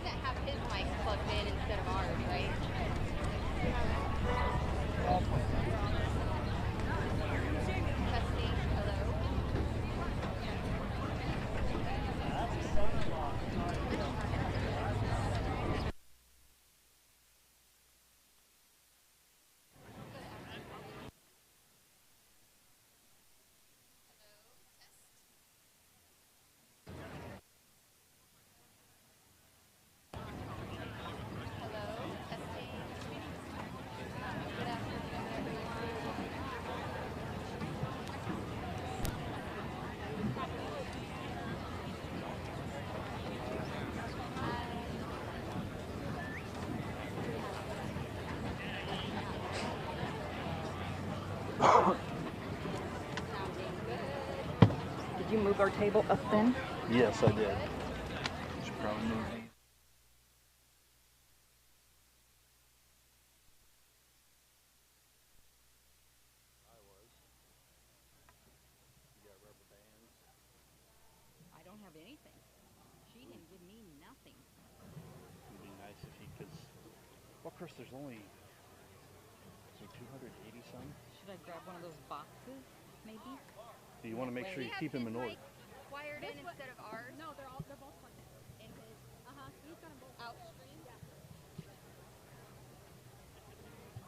doesn't have his mic plugged in instead of ours, right? Testing. Hello. Did you move our table up then? Yes, I did. Should probably move these. I don't have anything. She didn't give me nothing. It'd be nice if he could. Well, of course, there's only 280 some. Should I grab one of those boxes, maybe? Do you want to make sure you keep him in order? Wired in instead of ours. No, they're both plugged in. In his. He's got them both Outstream. Yeah.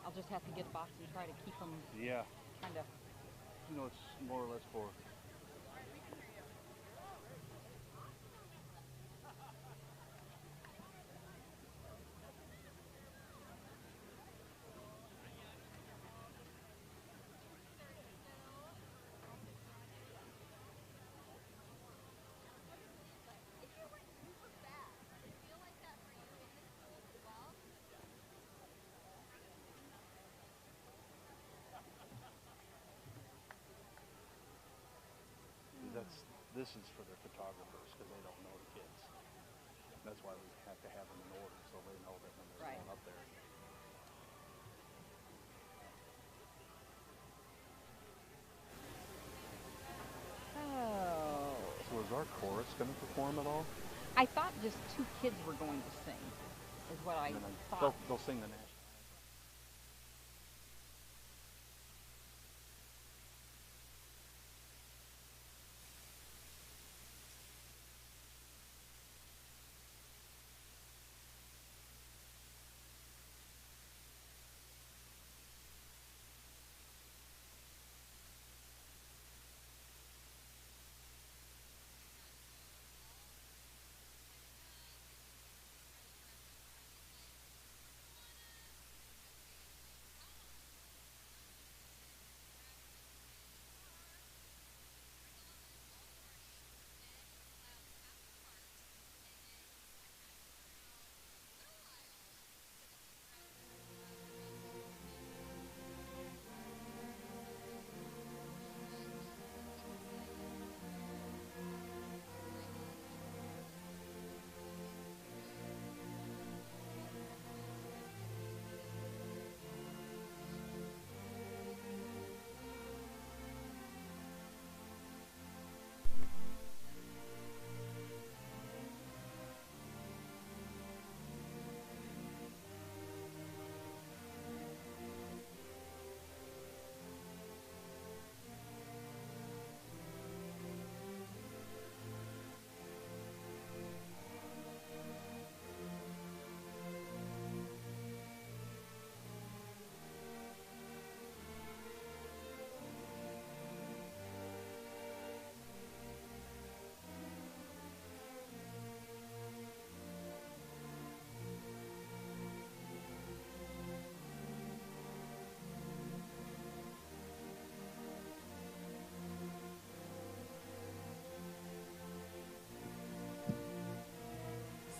I'll just have to get a box and try to keep them Yeah. kind of. You know, it's more or less for. This is for their photographers because they don't know the kids. That's why we have to have them in order so they know that when they're going up there. Oh. So is our chorus going to perform at all? I thought just 2 kids were going to sing, is what I thought. They'll sing the national.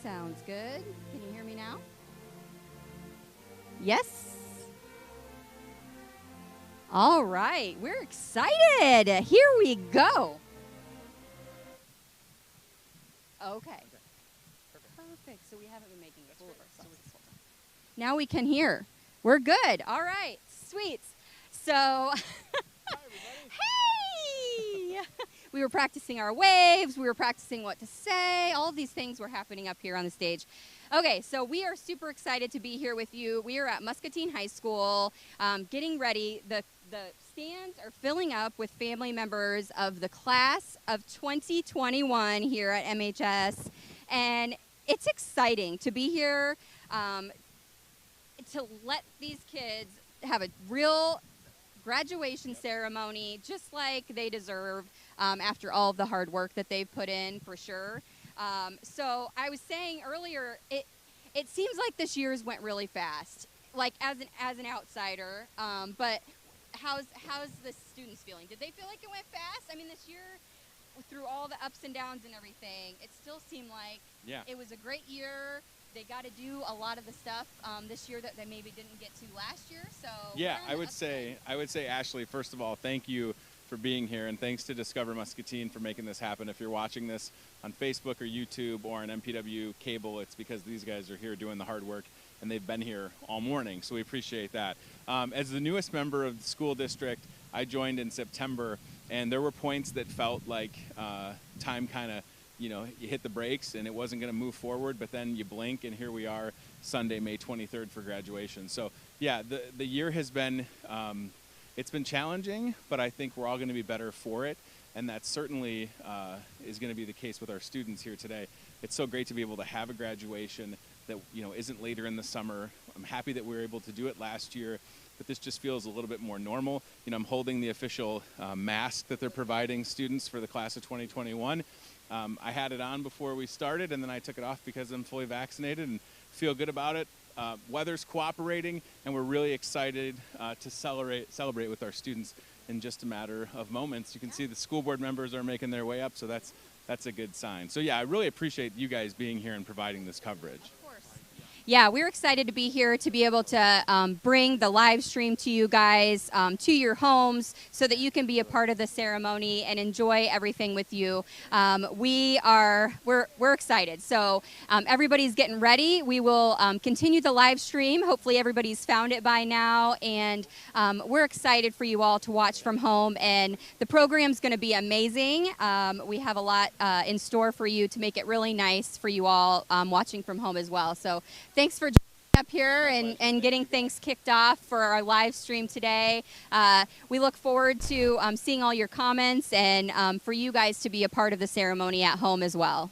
Sounds good. Can you hear me now? Yes? All right. We're excited. Here we go. Okay. Perfect. So we haven't been making a fool of ourselves this whole time. Now we can hear. We're good. All right. Sweet. So, hey! We were practicing our waves. We were practicing what to say. All of these things were happening up here on the stage. Okay, so we are super excited to be here with you. We are at Muscatine High School, getting ready. The stands are filling up with family members of the class of 2021 here at MHS, and it's exciting to be here, to let these kids have a real graduation ceremony just like they deserve, after all of the hard work that they've put in, for sure. So I was saying earlier, it seems like this year's went really fast, like as an outsider. But how's the students feeling? Did they feel like it went fast? I mean, this year, through all the ups and downs and everything, it still seemed like it was a great year. They got to do a lot of the stuff this year that they maybe didn't get to last year. So yeah, I would say, Ashley, first of all, thank you for being here, and thanks to Discover Muscatine for making this happen. If you're watching this on Facebook or YouTube or on MPW cable, it's because these guys are here doing the hard work, and they've been here all morning, so we appreciate that. As the newest member of the school district, I joined in September, and there were points that felt like time kind of, you hit the brakes and it wasn't going to move forward, but then you blink and here we are, Sunday, May 23rd for graduation. So yeah, the year has been, it's been challenging, but I think we're all going to be better for it. And that certainly is going to be the case with our students here today. It's so great to be able to have a graduation that, isn't later in the summer. I'm happy that we were able to do it last year, but this just feels a little bit more normal. I'm holding the official mask that they're providing students for the class of 2021. I had it on before we started, and then I took it off because I'm fully vaccinated and feel good about it. Weather's cooperating, and we're really excited to celebrate with our students in just a matter of moments. You can see the school board members are making their way up, so that's a good sign. So yeah, I really appreciate you guys being here and providing this coverage. Yeah, we're excited to be here to be able to bring the live stream to you guys, to your homes, so that you can be a part of the ceremony and enjoy everything with you. We're excited. So everybody's getting ready. We will continue the live stream. Hopefully everybody's found it by now, and we're excited for you all to watch from home. And the program's going to be amazing. We have a lot in store for you to make it really nice for you all watching from home as well. So thanks for joining up here and getting things kicked off for our live stream today. We look forward to seeing all your comments and for you guys to be a part of the ceremony at home as well.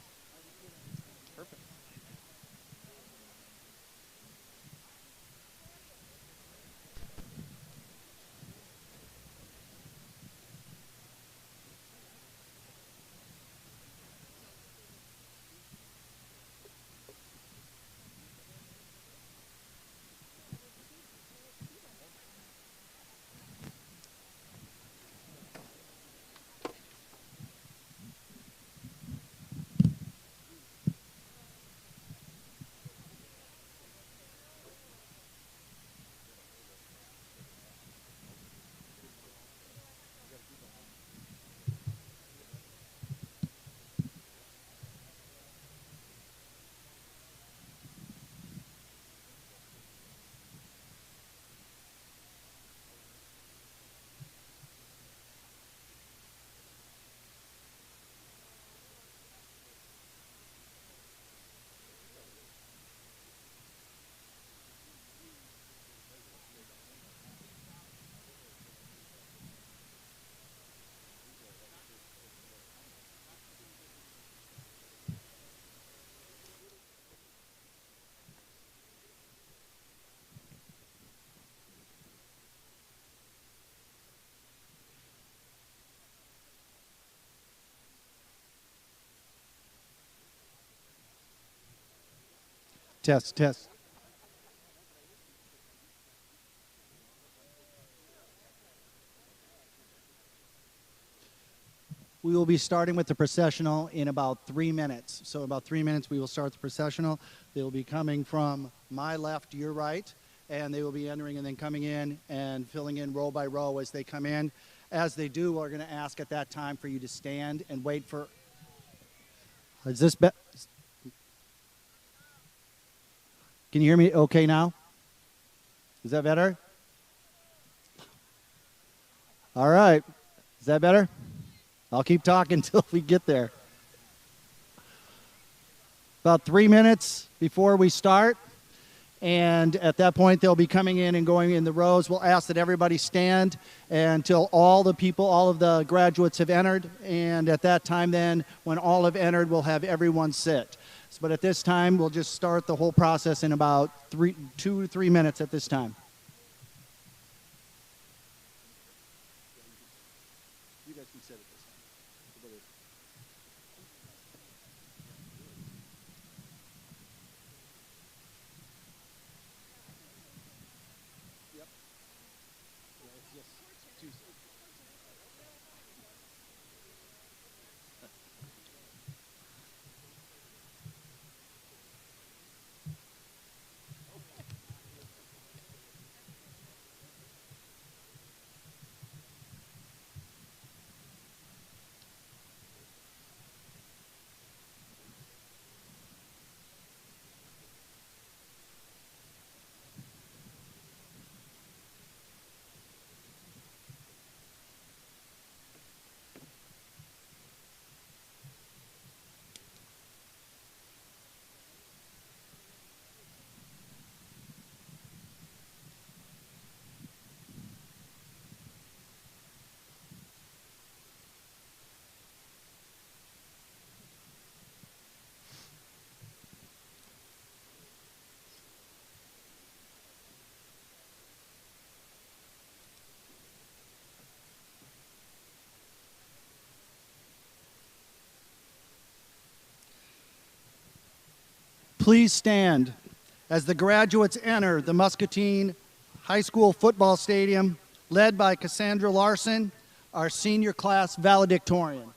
Test, test. We will be starting with the processional in about 3 minutes. So about 3 minutes we will start the processional. They will be coming from my left, your right, and they will be entering and then coming in and filling in row by row as they come in. As they do, we're going to ask at that time for you to stand and wait for... Is this... Can you hear me okay now? Is that better? All right. Is that better? I'll keep talking until we get there. about 3 minutes before we start. And at that point, they'll be coming in and going in the rows. We'll ask that everybody stand until all the people, all of the graduates have entered. And at that time then, when all have entered, we'll have everyone sit. But at this time, we'll just start the whole process in about 2 to 3 minutes at this time. You guys can sit at this time. Please stand as the graduates enter the Muscatine High School football stadium, led by Cassandra Larson, our senior class valedictorian.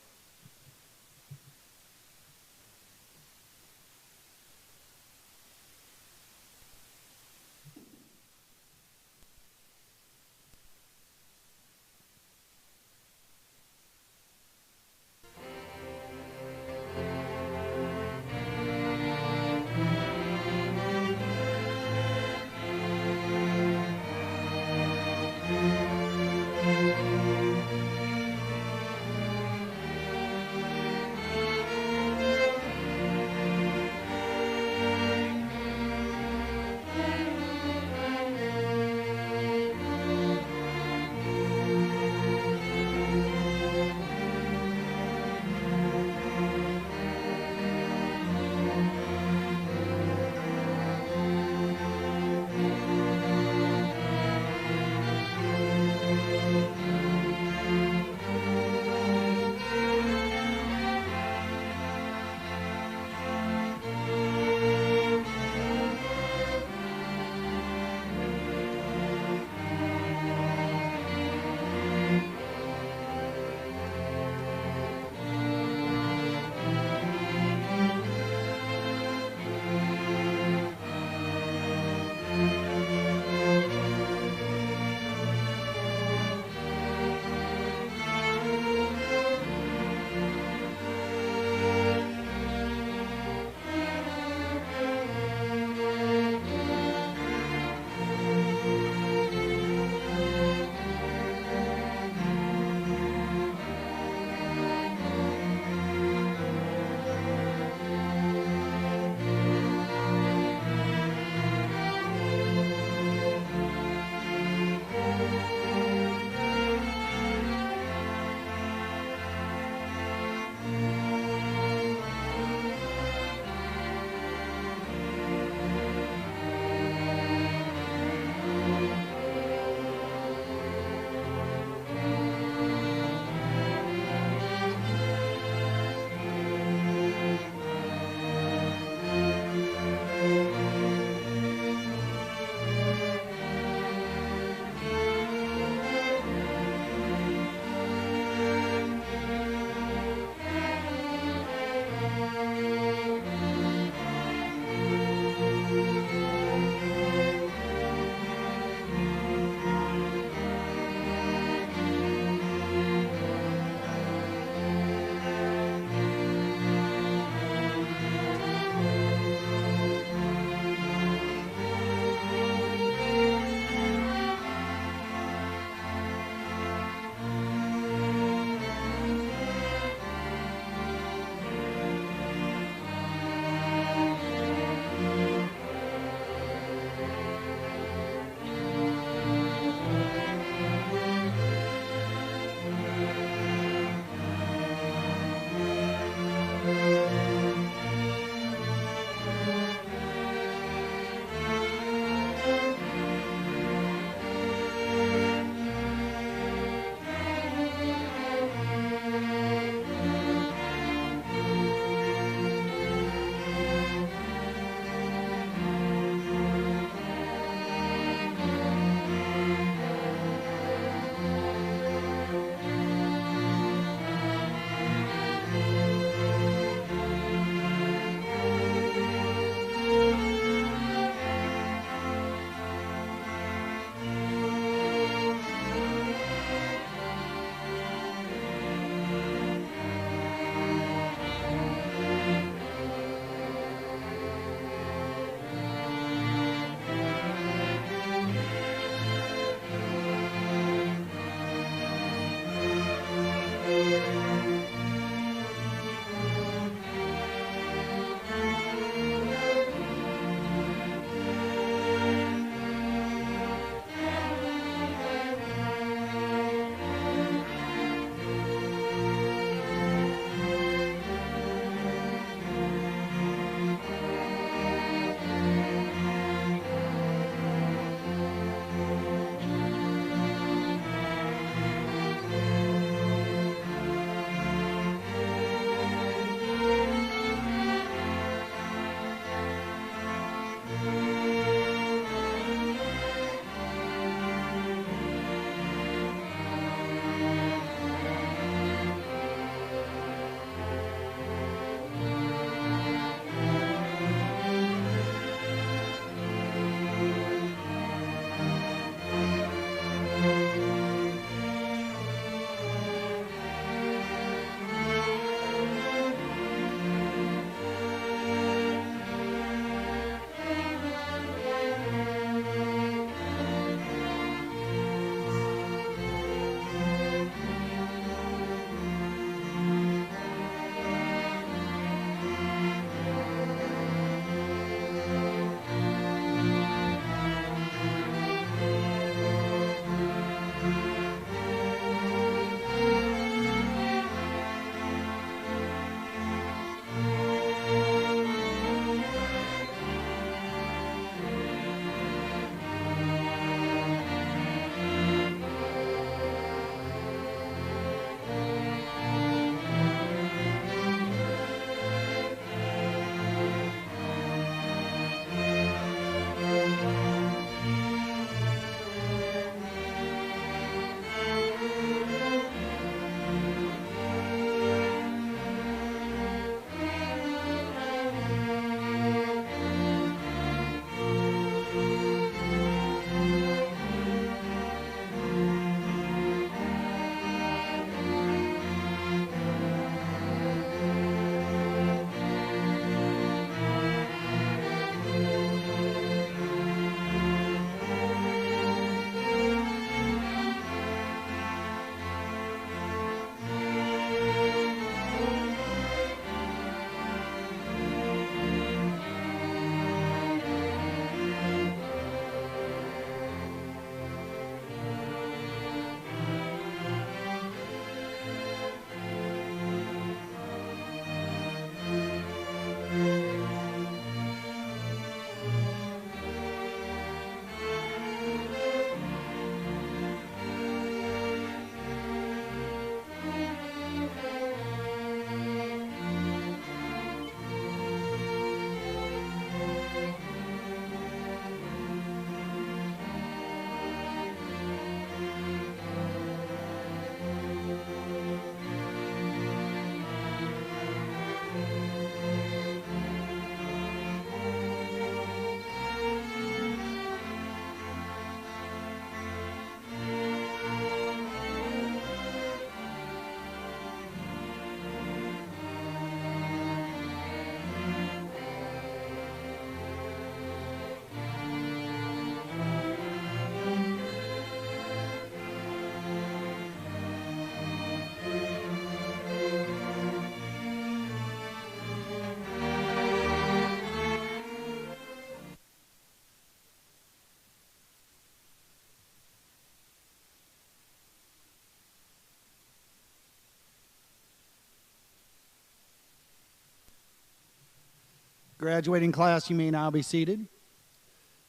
Graduating class, you may now be seated.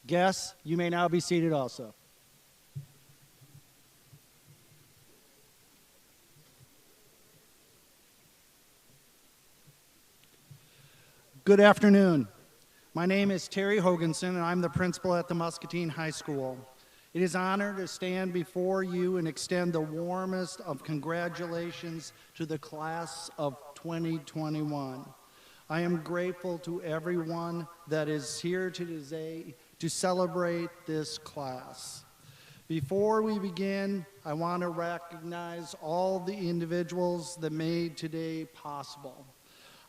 Guests, you may now be seated also. Good afternoon. My name is Terry Hoganson, and I'm the principal at the Muscatine High School. It is an honor to stand before you and extend the warmest of congratulations to the class of 2021. I am grateful to everyone that is here today to celebrate this class. Before we begin, I want to recognize all the individuals that made today possible.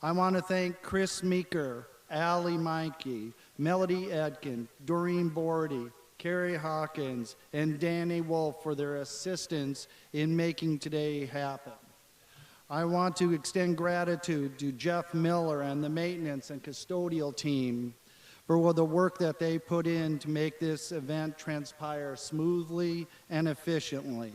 I want to thank Chris Meeker, Allie Mikey, Melody Edkin, Doreen Bordy, Carrie Hawkins, and Danny Wolf for their assistance in making today happen. I want to extend gratitude to Jeff Miller and the maintenance and custodial team for the work that they put in to make this event transpire smoothly and efficiently.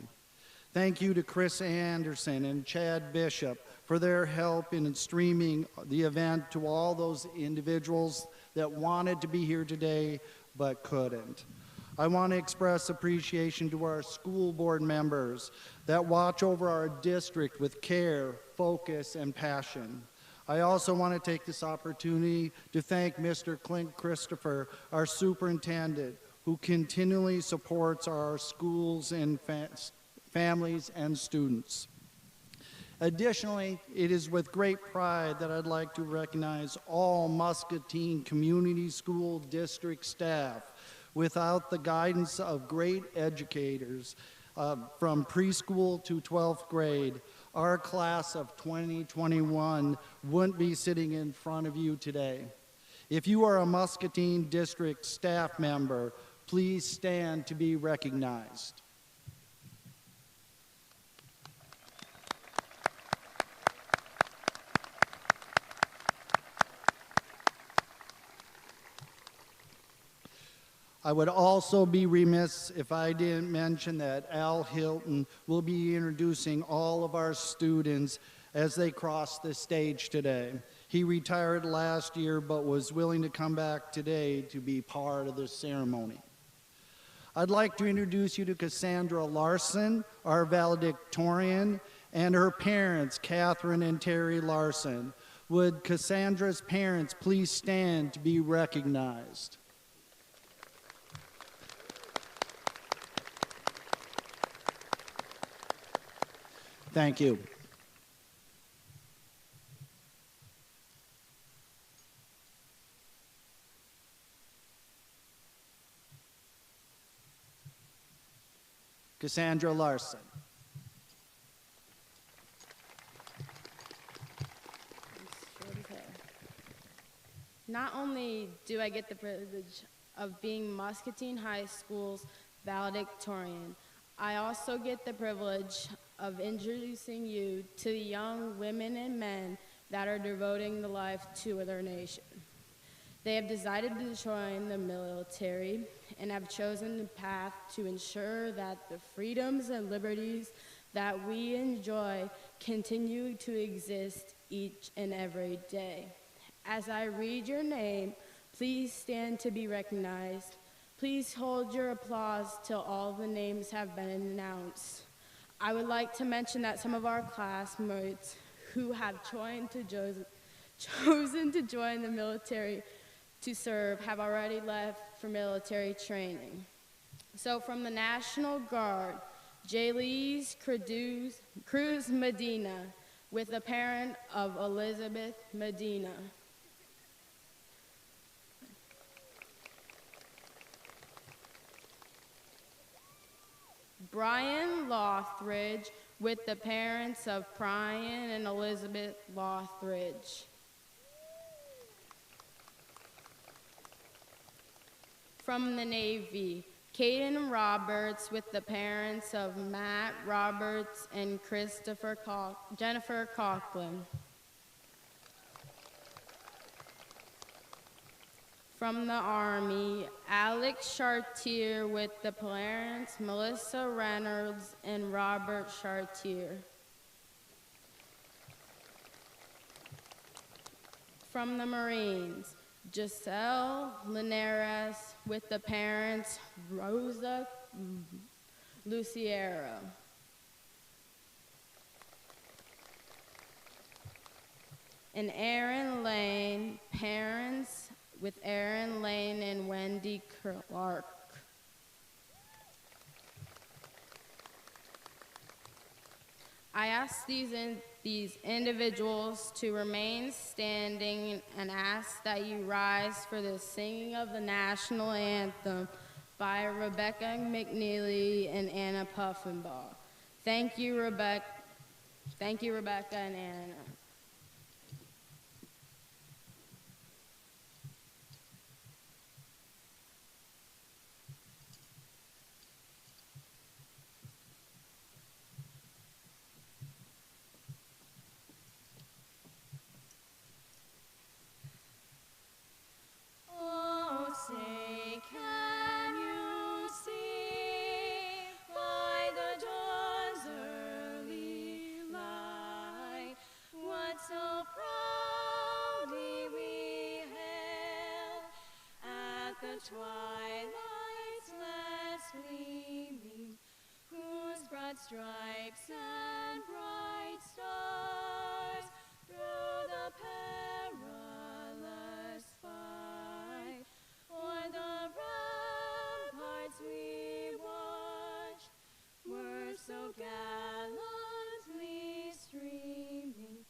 Thank you to Chris Anderson and Chad Bishop for their help in streaming the event, to all those individuals that wanted to be here today but couldn't. I want to express appreciation to our school board members that watch over our district with care, focus, and passion. I also want to take this opportunity to thank Mr. Clint Christopher, our superintendent, who continually supports our schools and families and students. Additionally, it is with great pride that I'd like to recognize all Muscatine Community School District staff. Without the guidance of great educators from preschool to 12th grade, our class of 2021 wouldn't be sitting in front of you today. If you are a Muscatine District staff member, please stand to be recognized. I would also be remiss if I didn't mention that Al Hilton will be introducing all of our students as they cross the stage today. He retired last year but was willing to come back today to be part of this ceremony. I'd like to introduce you to Cassandra Larson, our valedictorian, and her parents, Catherine and Terry Larson. Would Cassandra's parents please stand to be recognized? Thank you. Cassandra Larson. Not only do I get the privilege of being Muscatine High School's valedictorian, I also get the privilege of introducing you to the young women and men that are devoting the life to their nation. They have decided to join the military and have chosen the path to ensure that the freedoms and liberties that we enjoy continue to exist each and every day. As I read your name, please stand to be recognized. Please hold your applause till all the names have been announced. I would like to mention that some of our classmates who have chosen to join the military to serve have already left for military training. So from the National Guard, Jaylise Cruz Medina, with the parent of Elizabeth Medina. Brian Lothridge, with the parents of Brian and Elizabeth Lothridge. From the Navy, Caden Roberts, with the parents of Matt Roberts and Jennifer Coughlin. From the Army, Alex Chartier, with the parents Melissa Reynolds and Robert Chartier. From the Marines, Giselle Linares with the parents Rosa Luciero. And Aaron Lane, parents with Aaron Lane and Wendy Clark. I ask these individuals to remain standing and ask that you rise for the singing of the national anthem by Rebecca McNeely and Anna Puffenbaugh. Thank you, Rebecca. Thank you, Rebecca and Anna. Oh, say, can you see by the dawn's early light what so proudly we hailed at the twilight's last gleaming, whose broad stripes and bright stars through the perilous fight o'er the ramparts we watched were so gallantly streaming,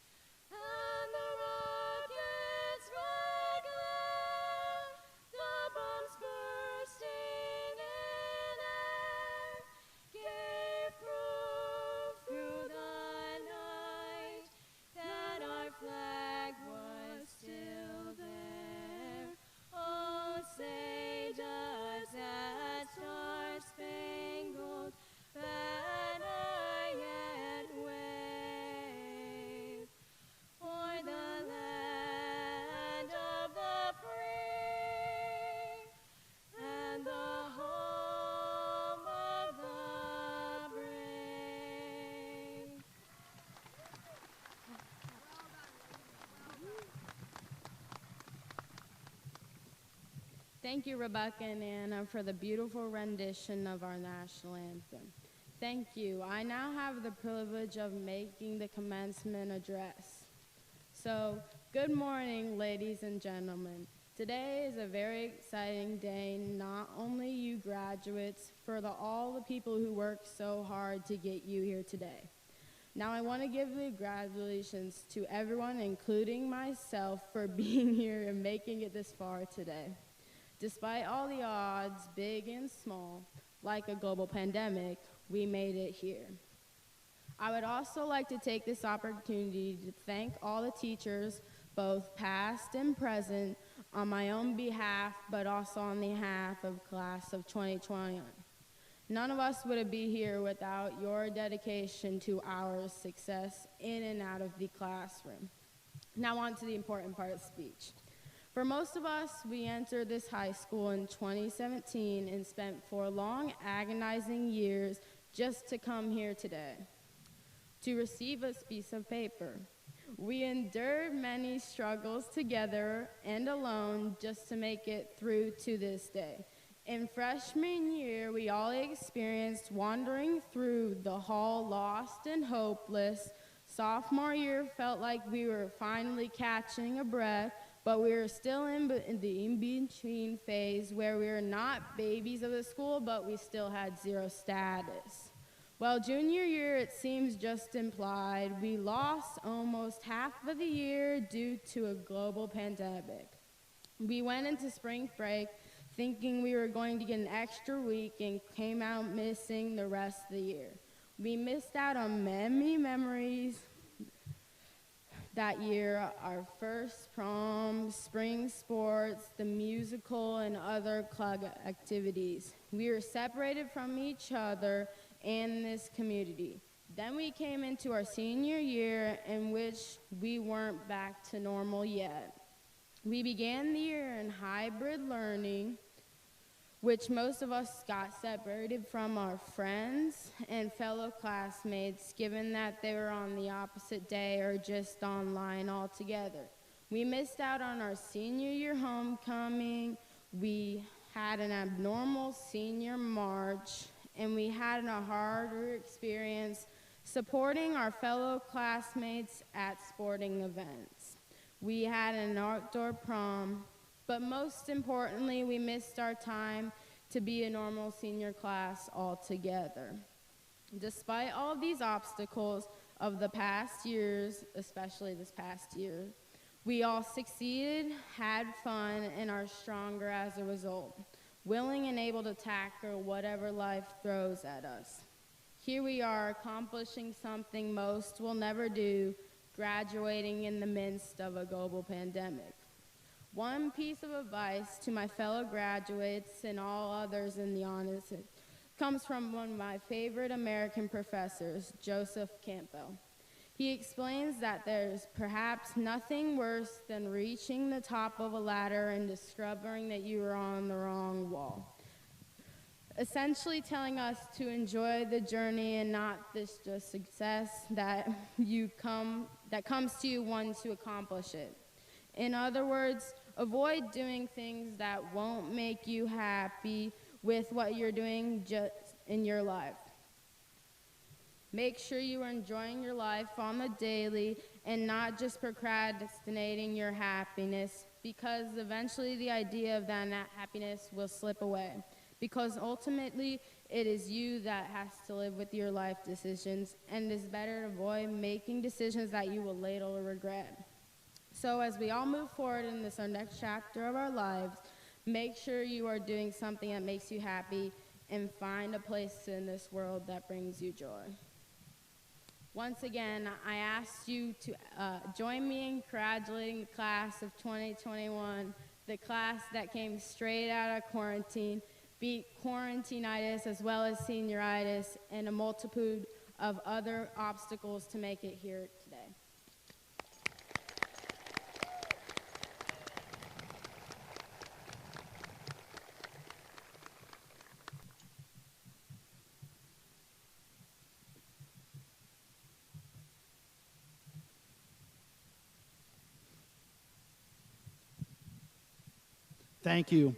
and the rockets' red glare, the bombs bursting in air, gave proof through the night that our flag was still there. Oh, say does that star-spangled banner yet wave o'er the land of the free and the home of the brave? Thank you, Rebecca and Anna, for the beautiful rendition of our national anthem. Thank you. I now have the privilege of making the commencement address. So, good morning, ladies and gentlemen. Today is a very exciting day, not only you graduates, for all the people who worked so hard to get you here today. Now I want to give the congratulations to everyone, including myself, for being here and making it this far today. Despite all the odds, big and small, like a global pandemic, we made it here. I would also like to take this opportunity to thank all the teachers, both past and present, on my own behalf, but also on behalf of class of 2021. None of us would be here without your dedication to our success in and out of the classroom. Now on to the important part of the speech. For most of us, we entered this high school in 2017 and spent 4 long, agonizing years just to come here today, to receive a piece of paper. We endured many struggles together and alone just to make it through to this day. In freshman year, we all experienced wandering through the hall lost and hopeless. Sophomore year felt like we were finally catching a breath, but we were still in the in-between phase where we were not babies of the school, but we still had 0 status. Well, junior year, it seems just implied, we lost almost half of the year due to a global pandemic. We went into spring break thinking we were going to get an extra week and came out missing the rest of the year. We missed out on many memories that year, our first prom, spring sports, the musical, and other club activities. We were separated from each other and this community. Then we came into our senior year in which we weren't back to normal yet. We began the year in hybrid learning, which most of us got separated from our friends and fellow classmates, given that they were on the opposite day or just online altogether. We missed out on our senior year homecoming. We had an abnormal senior march, and we had a harder experience supporting our fellow classmates at sporting events. We had an outdoor prom, but most importantly, we missed our time to be a normal senior class altogether. Despite all of these obstacles of the past years, especially this past year, we all succeeded, had fun, and are stronger as a result, willing and able to tackle whatever life throws at us. Here we are accomplishing something most will never do, graduating in the midst of a global pandemic. One piece of advice to my fellow graduates and all others in the audience comes from one of my favorite American professors, Joseph Campbell. He explains that there's perhaps nothing worse than reaching the top of a ladder and discovering that you are on the wrong wall. Essentially telling us to enjoy the journey and not this just success that comes to you once you accomplish it. In other words, avoid doing things that won't make you happy with what you're doing just in your life. Make sure you are enjoying your life on the daily and not just procrastinating your happiness, because eventually the idea of that happiness will slip away. Because ultimately, it is you that has to live with your life decisions, and it is better to avoid making decisions that you will later regret. So as we all move forward in this our next chapter of our lives, make sure you are doing something that makes you happy and find a place in this world that brings you joy. Once again, I ask you to join me in congratulating the class of 2021, the class that came straight out of quarantine, beat quarantinitis as well as senioritis, and a multitude of other obstacles to make it here today. Thank you.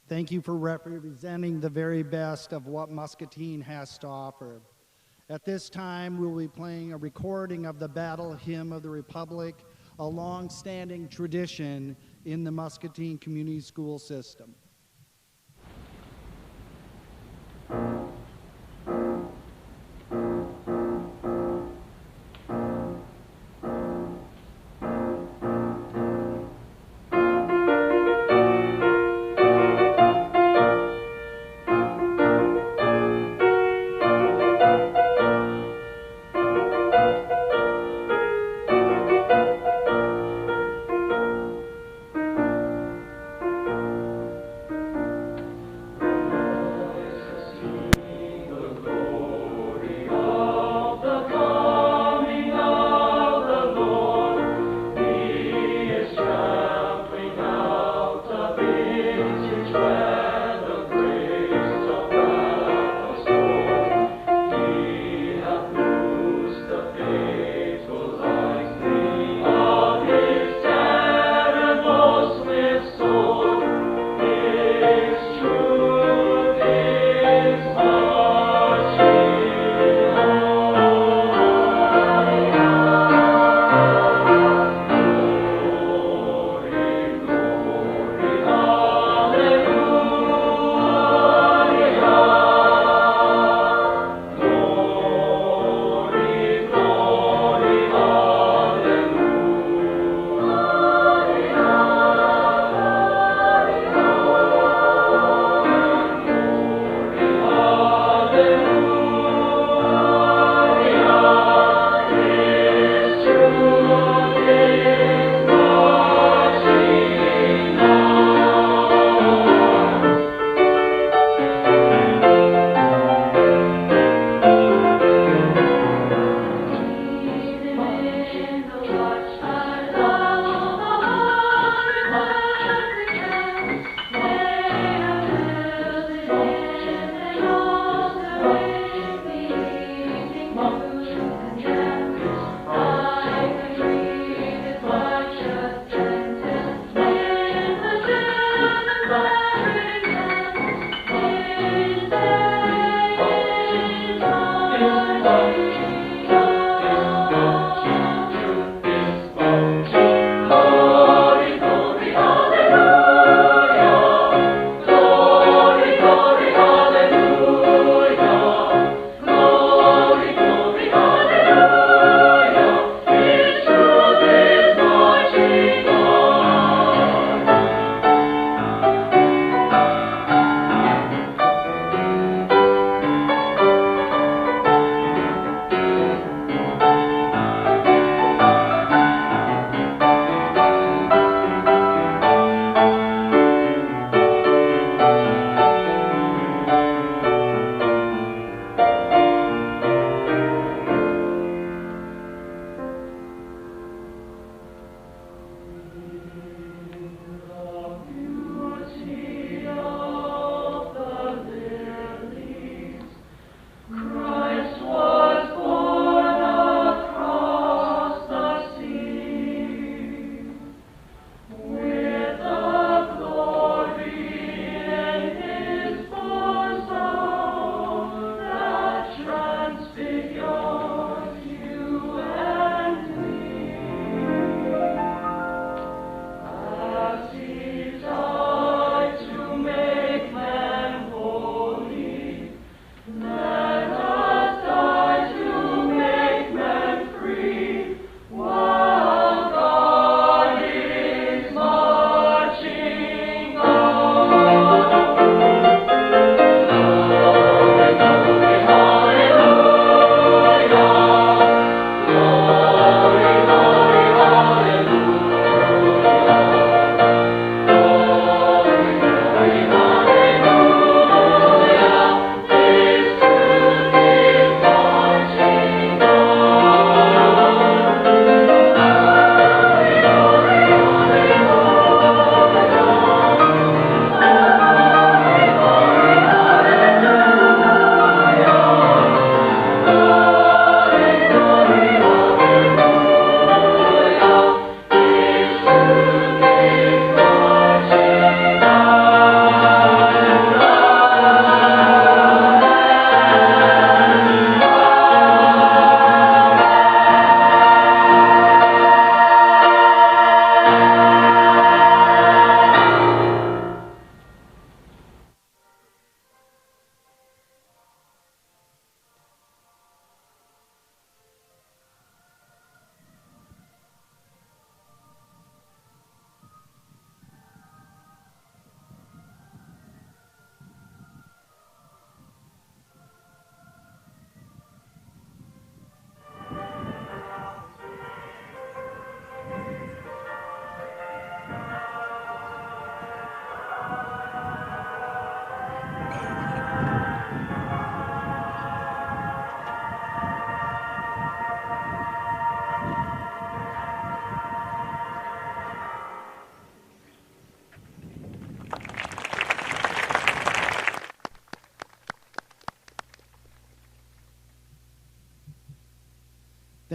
Thank you for representing the very best of what Muscatine has to offer. At this time, we'll be playing a recording of the Battle Hymn of the Republic, a long-standing tradition in the Muscatine Community School System.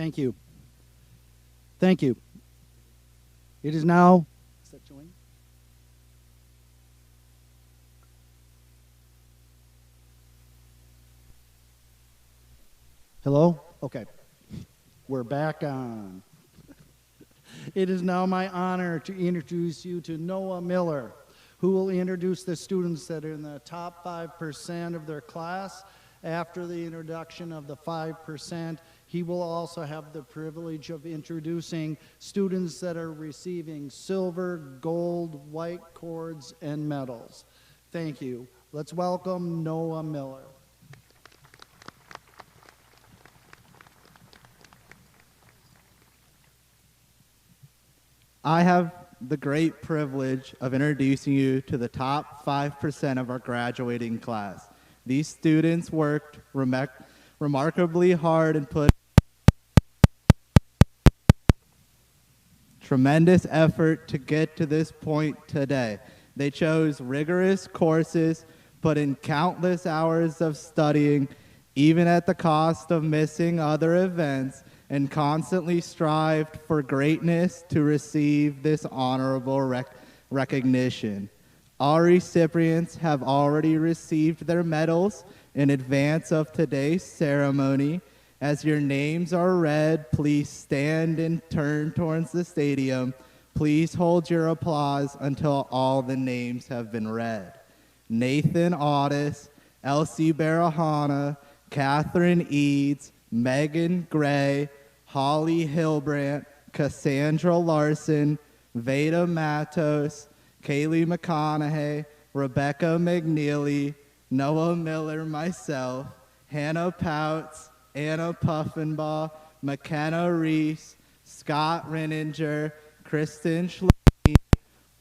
Thank you. Thank you. It is now. Is that showing? Hello? Okay. We're back on. It is now my honor to introduce you to Noah Miller, who will introduce the students that are in the top 5% of their class. After the introduction of the 5%, he will also have the privilege of introducing students that are receiving silver, gold, white cords, and medals. Thank you. Let's welcome Noah Miller. I have the great privilege of introducing you to the top 5% of our graduating class. These students worked remarkably hard and put tremendous effort to get to this point today. They chose rigorous courses, put in countless hours of studying, even at the cost of missing other events, and constantly strived for greatness to receive this honorable recognition. All recipients have already received their medals in advance of today's ceremony, As your names are read, please stand and turn towards the stadium. Please hold your applause until all the names have been read. Nathan Audis, Elsie Barahana, Catherine Eads, Megan Gray, Holly Hilbrandt, Cassandra Larson, Veda Matos, Kaylee McConaughey, Rebecca McNeely, Noah Miller, myself, Hannah Pouts, Anna Puffenbaugh, McKenna Reese, Scott Renninger, Kristen Schlein,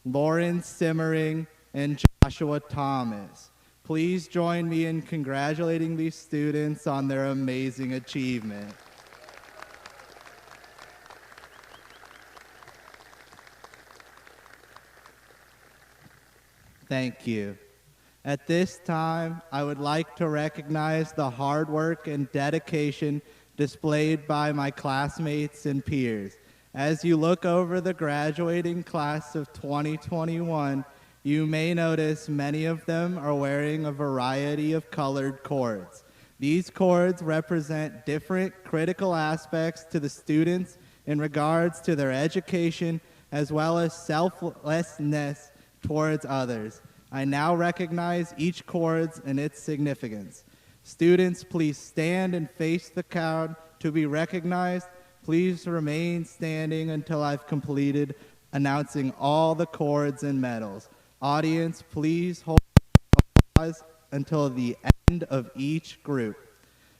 Lauren Simmering, and Joshua Thomas. Please join me in congratulating these students on their amazing achievement. Thank you. At this time, I would like to recognize the hard work and dedication displayed by my classmates and peers. As you look over the graduating class of 2021, you may notice many of them are wearing a variety of colored cords. These cords represent different critical aspects to the students in regards to their education as well as selflessness towards others. I now recognize each cord and its significance. Students, please stand and face the crowd to be recognized. Please remain standing until I've completed announcing all the cords and medals. Audience, please hold applause until the end of each group.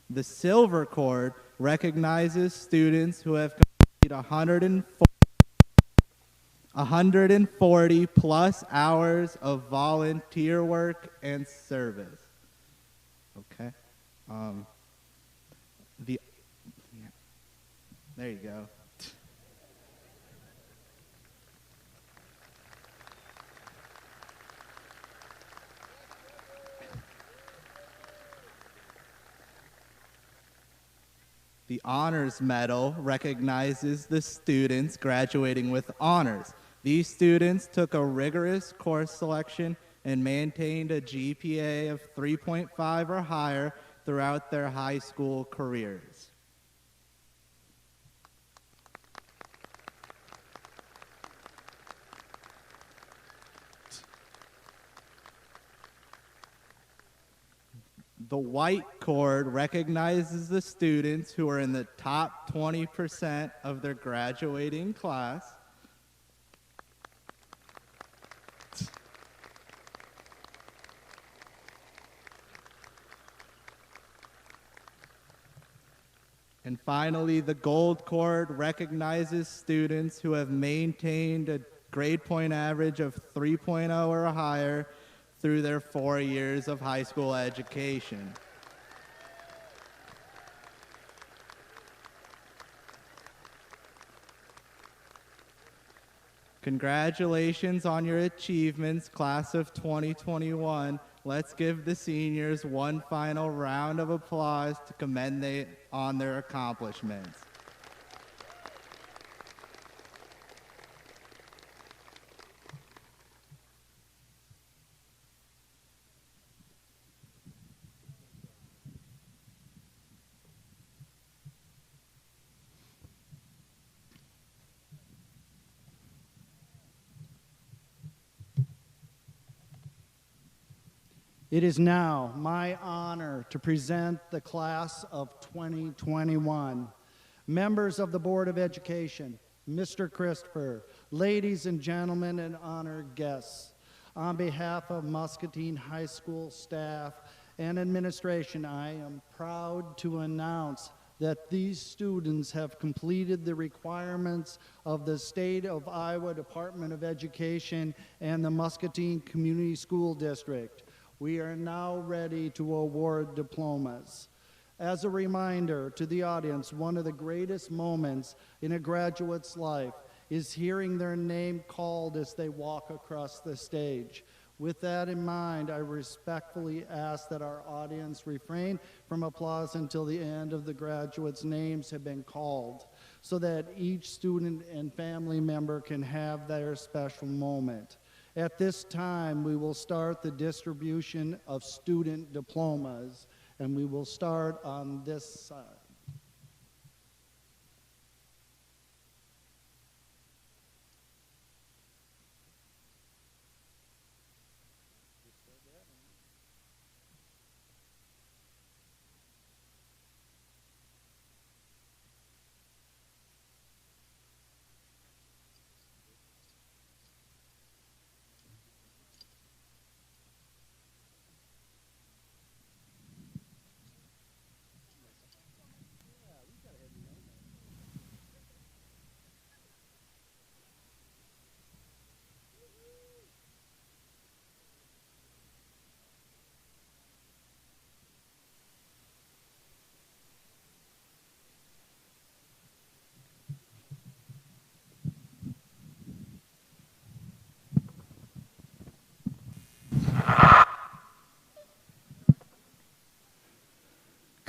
The silver cord recognizes students who have completed 140 plus hours of volunteer work and service. Okay. There you go. The honors medal recognizes the students graduating with honors. These students took a rigorous course selection and maintained a GPA of 3.5 or higher throughout their high school careers. The white cord recognizes the students who are in the top 20% of their graduating class. And finally, the gold cord recognizes students who have maintained a grade point average of 3.0 or higher through their 4 years of high school education. Congratulations on your achievements, class of 2021. Let's give the seniors one final round of applause to commend them on their accomplishments. It is now my honor to present the class of 2021. Members of the Board of Education, Mr. Christopher, ladies and gentlemen and honored guests, on behalf of Muscatine High School staff and administration, I am proud to announce that these students have completed the requirements of the State of Iowa Department of Education and the Muscatine Community School District. We are now ready to award diplomas. As a reminder to the audience, one of the greatest moments in a graduate's life is hearing their name called as they walk across the stage. With that in mind, I respectfully ask that our audience refrain from applause until the end of the graduates' names have been called, so that each student and family member can have their special moment. At this time, we will start the distribution of student diplomas, and we will start on this side.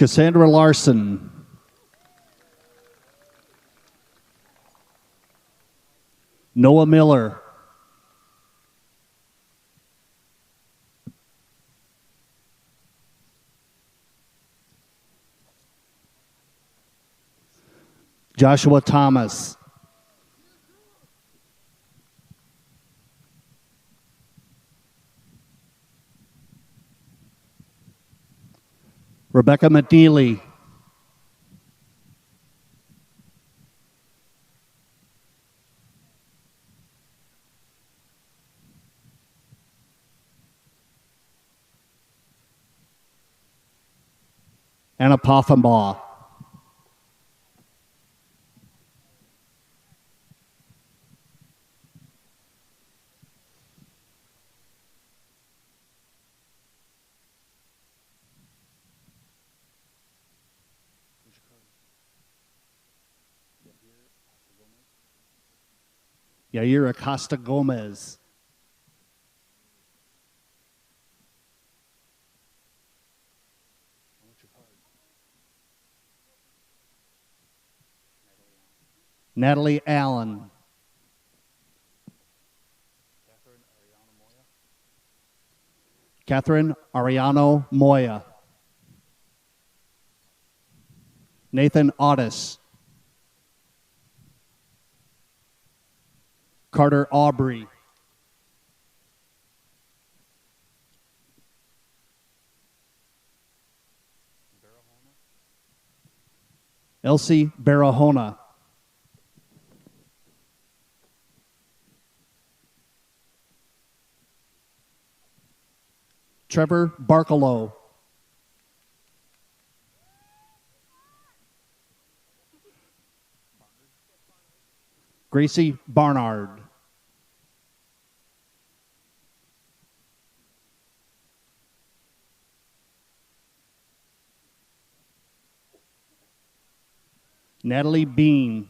Cassandra Larson. Noah Miller. Joshua Thomas. Rebecca McNeely. Anna Poffenbaugh. Yair Acosta Gomez. Natalie Allen. Catherine Ariano Moya. Nathan Otis. Carter Aubrey. Elsie Barahona. Trevor Barkalow. Gracie Barnard. Natalie Bean.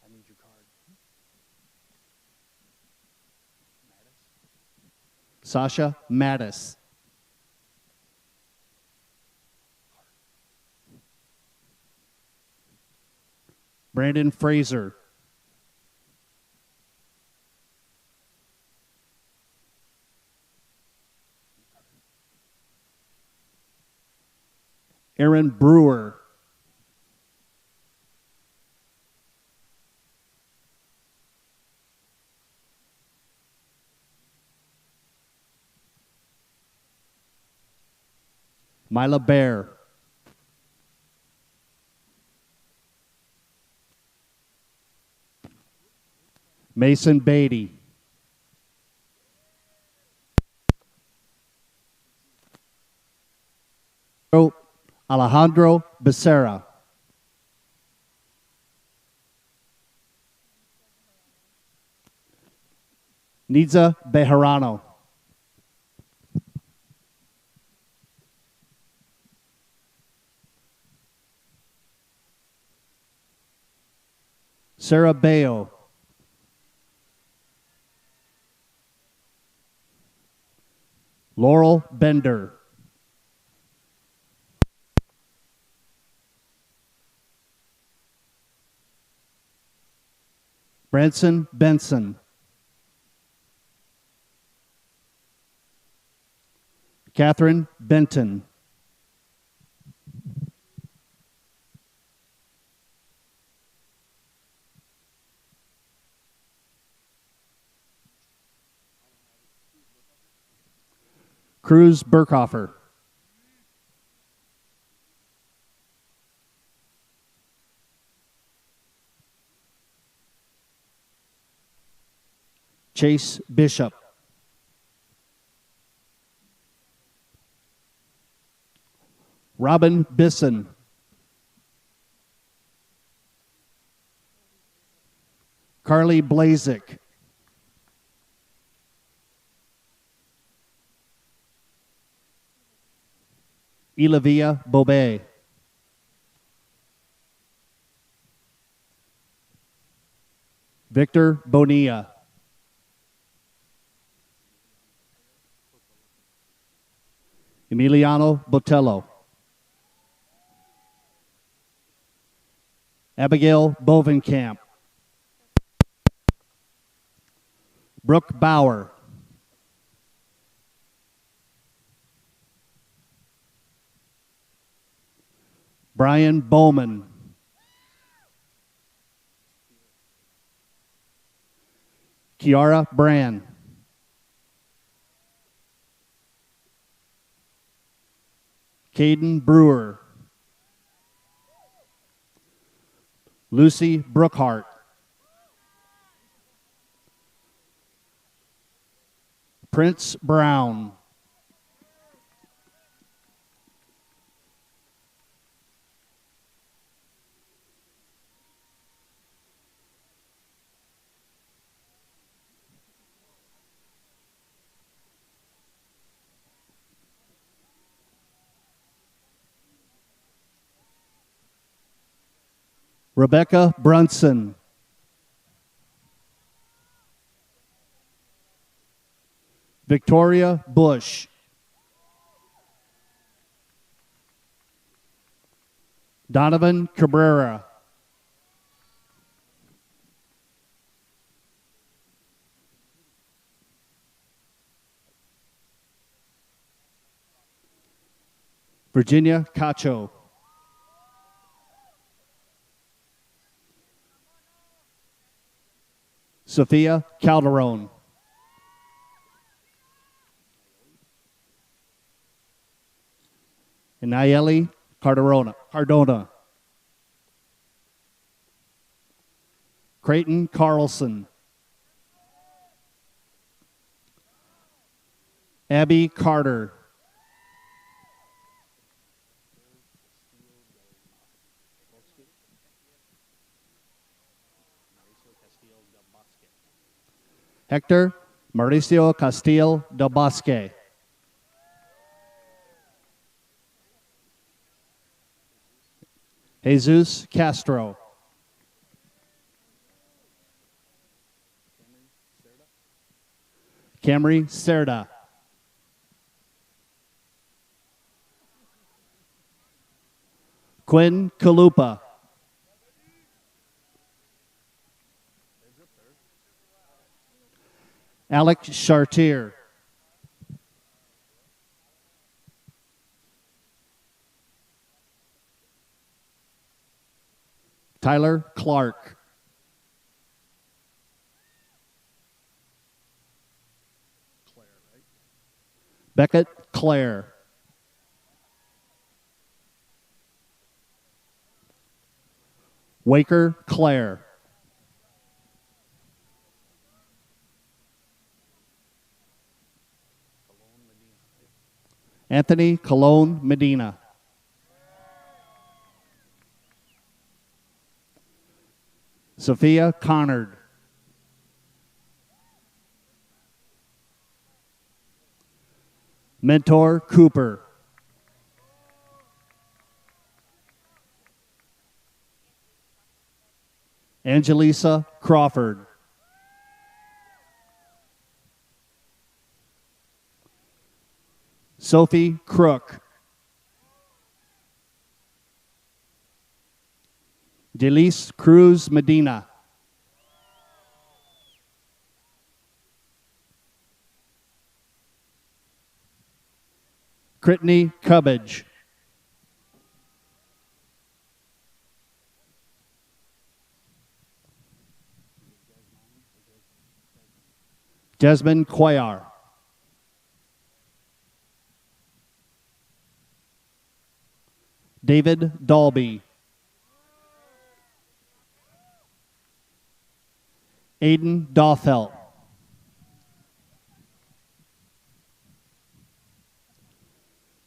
I need your card. Sasha Mattis. Brandon Fraser. Aaron Brewer. Mila Bear. Mason Beatty. Alejandro Becerra. Niza Bejarano. Sarah Bayo. Laurel Bender. Branson Benson. Catherine Benton. Cruz Burkhofer. Chase Bishop. Robin Bisson. Carly Blazik. Ilavia Bobe. Victor Bonilla. Emiliano Botello. Abigail Bovenkamp. Brooke Bauer. Brian Bowman. Kiara Brand. Caden Brewer. Lucy Brookhart. Prince Brown. Rebecca Brunson. Victoria Bush. Donovan Cabrera. Virginia Cacho. Sophia Calderon. And Nayeli Cardona. Creighton Carlson. Abby Carter. Hector Mauricio Castillo del Bosque. Jesus Castro. Camry Cerda. Quinn Kalupa. Alex Chartier. Tyler Clark. Beckett Claire. Waker Claire. Anthony Colon Medina. Sophia Connard. Mentor Cooper. Angelisa Crawford. Sophie Crook. Delise Cruz Medina. Brittany Cubbage. Desmond Cuellar. David Dalby. Aiden Dothelt.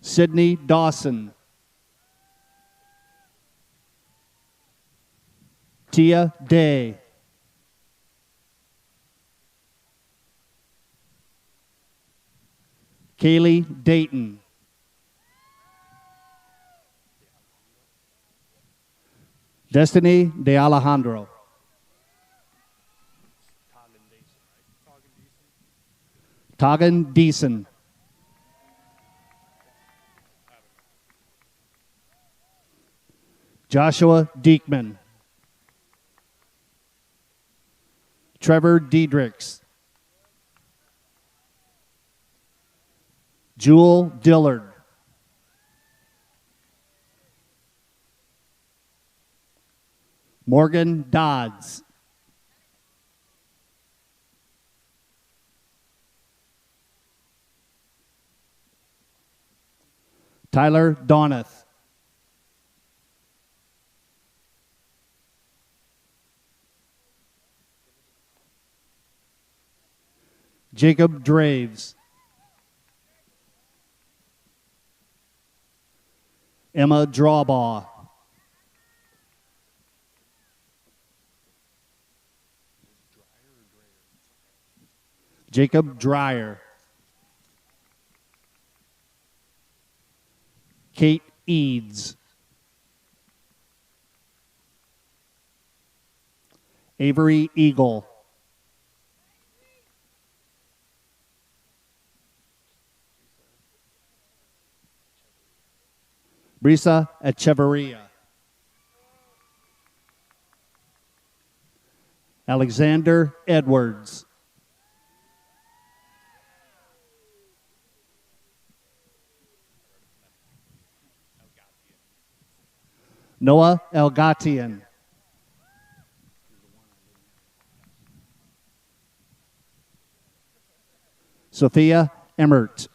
Sydney Dawson. Tia Day. Kaylee Dayton. Destiny de Alejandro. Togan Deason. Joshua Diekman. Trevor Diedrichs. Jewel Dillard. Morgan Dodds. Tyler Doneth. Jacob Draves. Emma Drawbaugh. Jacob Dreyer. Kate Eads. Avery Eagle. Brisa Echeverria. Alexander Edwards. Noah Elgatian. Sophia Emmert.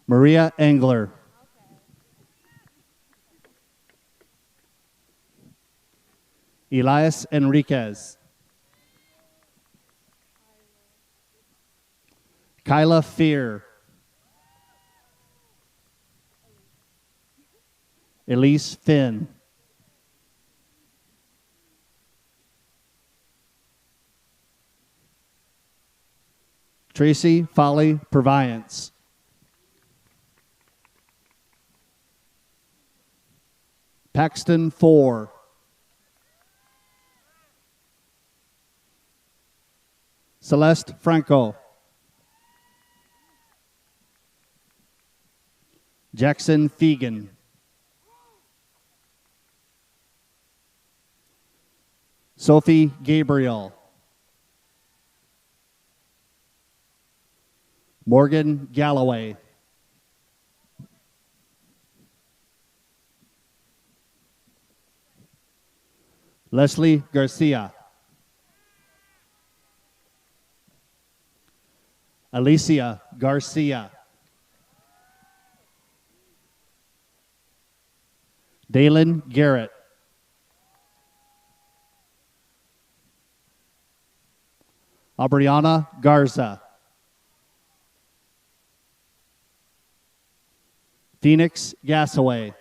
Maria Engler. Elias Enriquez. Kyla Fear. Elise Finn. Tracy Folly Purviance. Paxton 4. Celeste Franco. Jackson Fegan. Sophie Gabriel. Morgan Galloway. Leslie Garcia. Alicia Garcia. Dalen Garrett. Aubriana Garza. Phoenix Gassaway.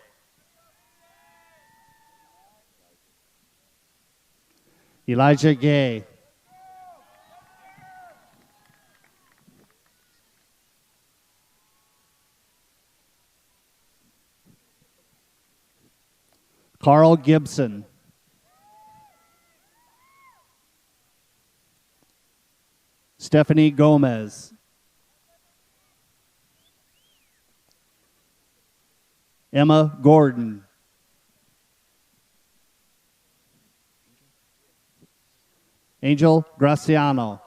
Elijah Gay. Carl Gibson. Stephanie Gomez. Emma Gordon. Angel Graciano.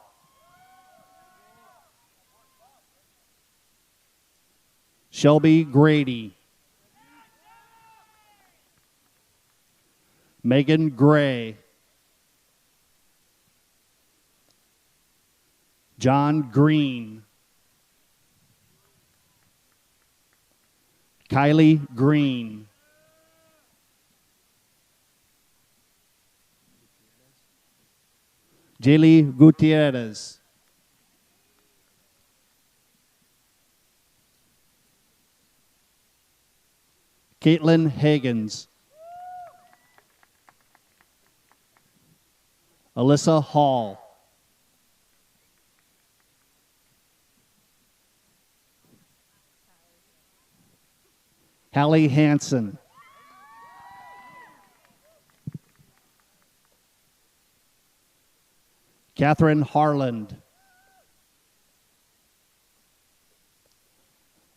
Shelby Grady. Megan Gray. John Green. Kylie Green. Jaylee Gutierrez. Caitlin Hagens. Alyssa Hall. Hallie Hansen. Catherine Harland.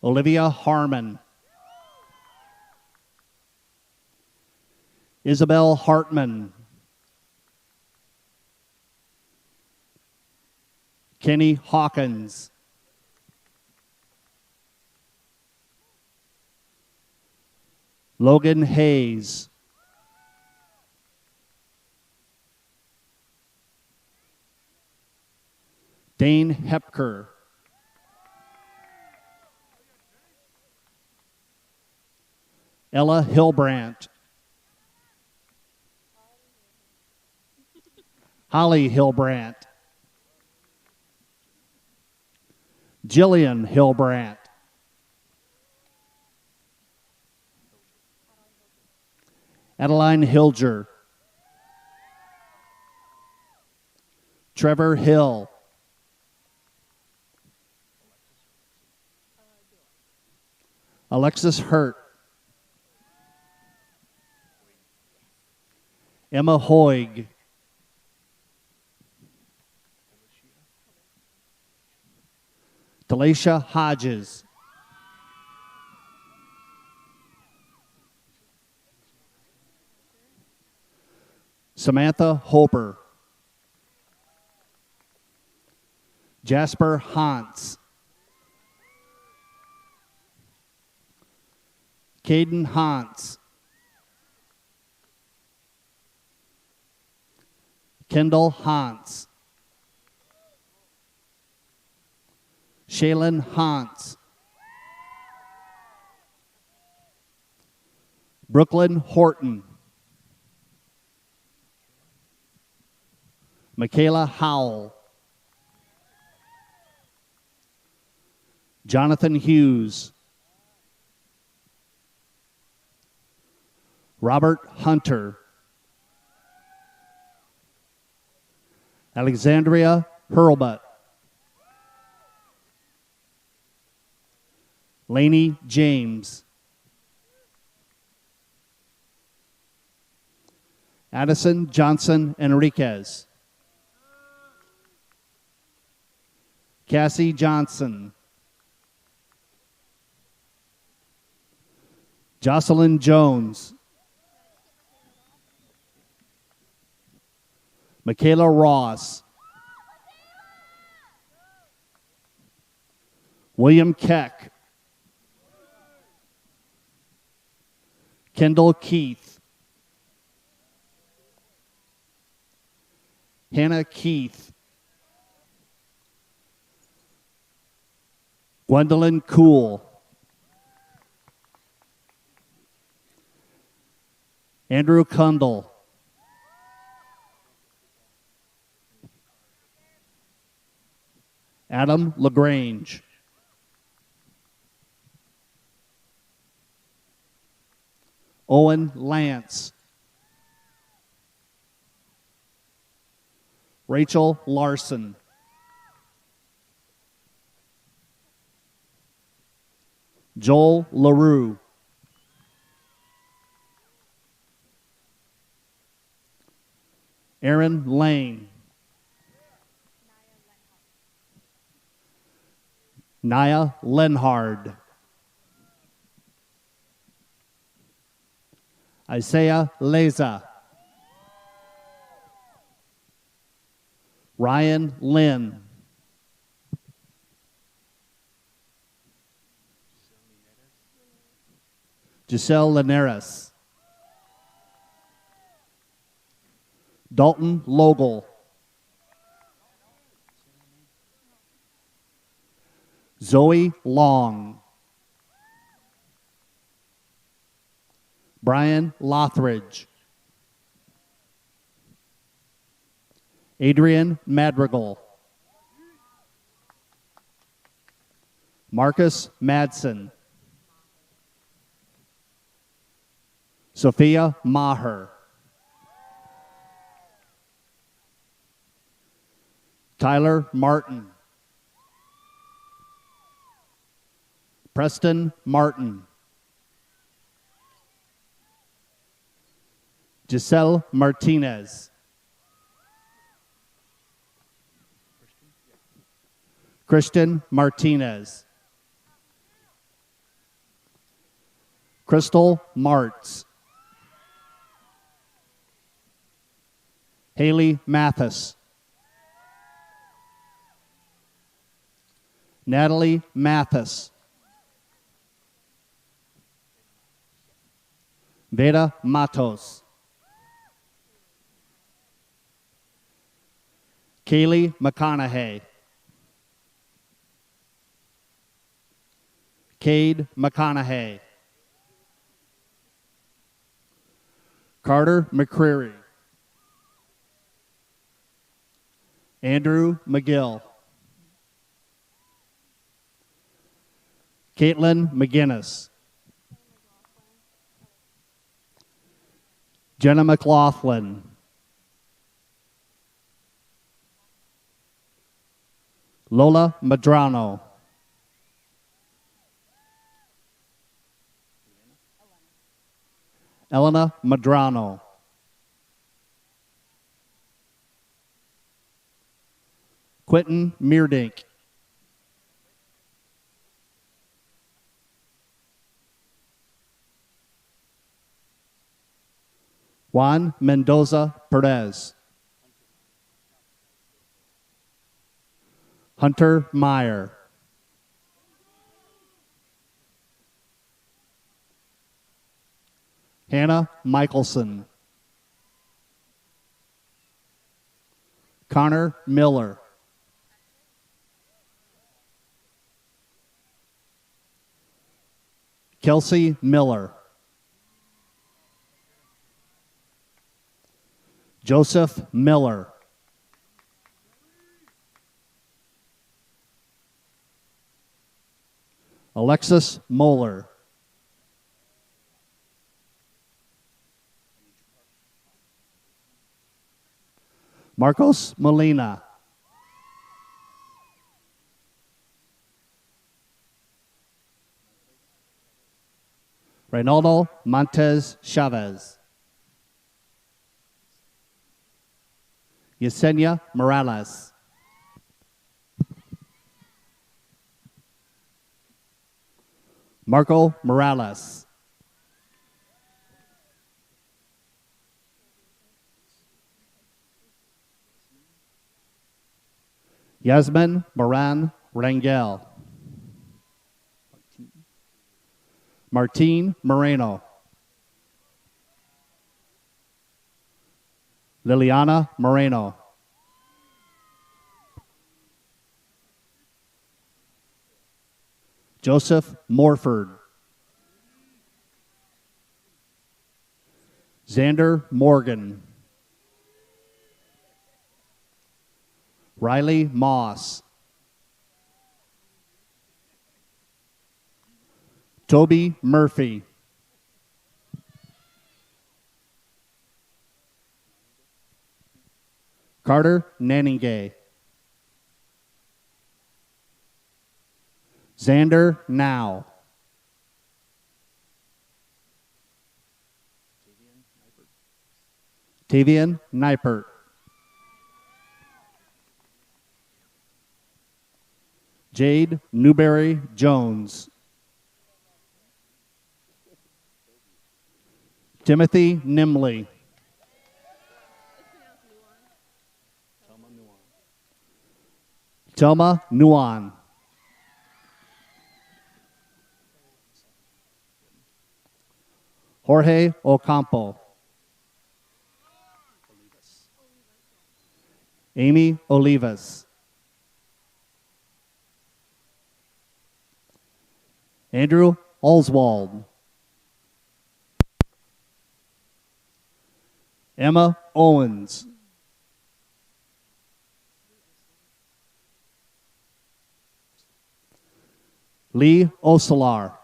Olivia Harmon. Isabel Hartman. Kenny Hawkins. Logan Hayes. Dane Hepker. Ella Hilbrandt. Holly Hilbrandt. Jillian Hilbrandt. Adeline Hilger. Trevor Hill. Alexis Hurt. Emma Hoig. Delisha Hodges. Samantha Hoper. Jasper Hans. Caden Hans. Kendall Hans. Shaylin Hans. Brooklyn Horton. Michaela Howell. Jonathan Hughes. Robert Hunter. Alexandria Hurlbut. Lainey James. Addison Johnson Enriquez. Cassie Johnson. Jocelyn Jones. Michaela Ross. William Keck. Kendall Keith. Hannah Keith. Gwendolyn Cool. Andrew Kundle. Adam LaGrange. Owen Lance. Rachel Larson. Joel LaRue. Aaron Lane. Naya Lenhard. Isaiah Leza. Ryan Lynn. Giselle Linares. Dalton Logel. Zoe Long. Brian Lothridge. Adrian Madrigal. Marcus Madsen. Sophia Maher. Tyler Martin. Preston Martin. Giselle Martinez. Christian Martinez. Crystal Martz. Haley Mathis. Natalie Mathis. Veda Matos. Kaylee McConaughey. Cade McConaughey. Carter McCreary. Andrew McGill. Caitlin McGinnis. Jenna McLaughlin. Lola Madrano. Elena Madrano. Quentin Meerdink. Juan Mendoza Perez. Hunter Meyer. Hannah Michelson. Connor Miller. Kelsey Miller. Joseph Miller. Alexis Moeller. Marcos Molina. Reynaldo Montez Chavez. Yesenia Morales. Marco Morales. Yasmin Moran Rangel. Martine Moreno. Liliana Moreno. Joseph Morford. Xander Morgan. Riley Moss. Toby Murphy. Carter Naningay. Xander Now. Tavian Nipert. Jade Newberry Jones. Timothy Nimley. Telma Nuan. Jorge Ocampo. Amy Olivas. Andrew Oswald. Emma Owens. Lee Osalar.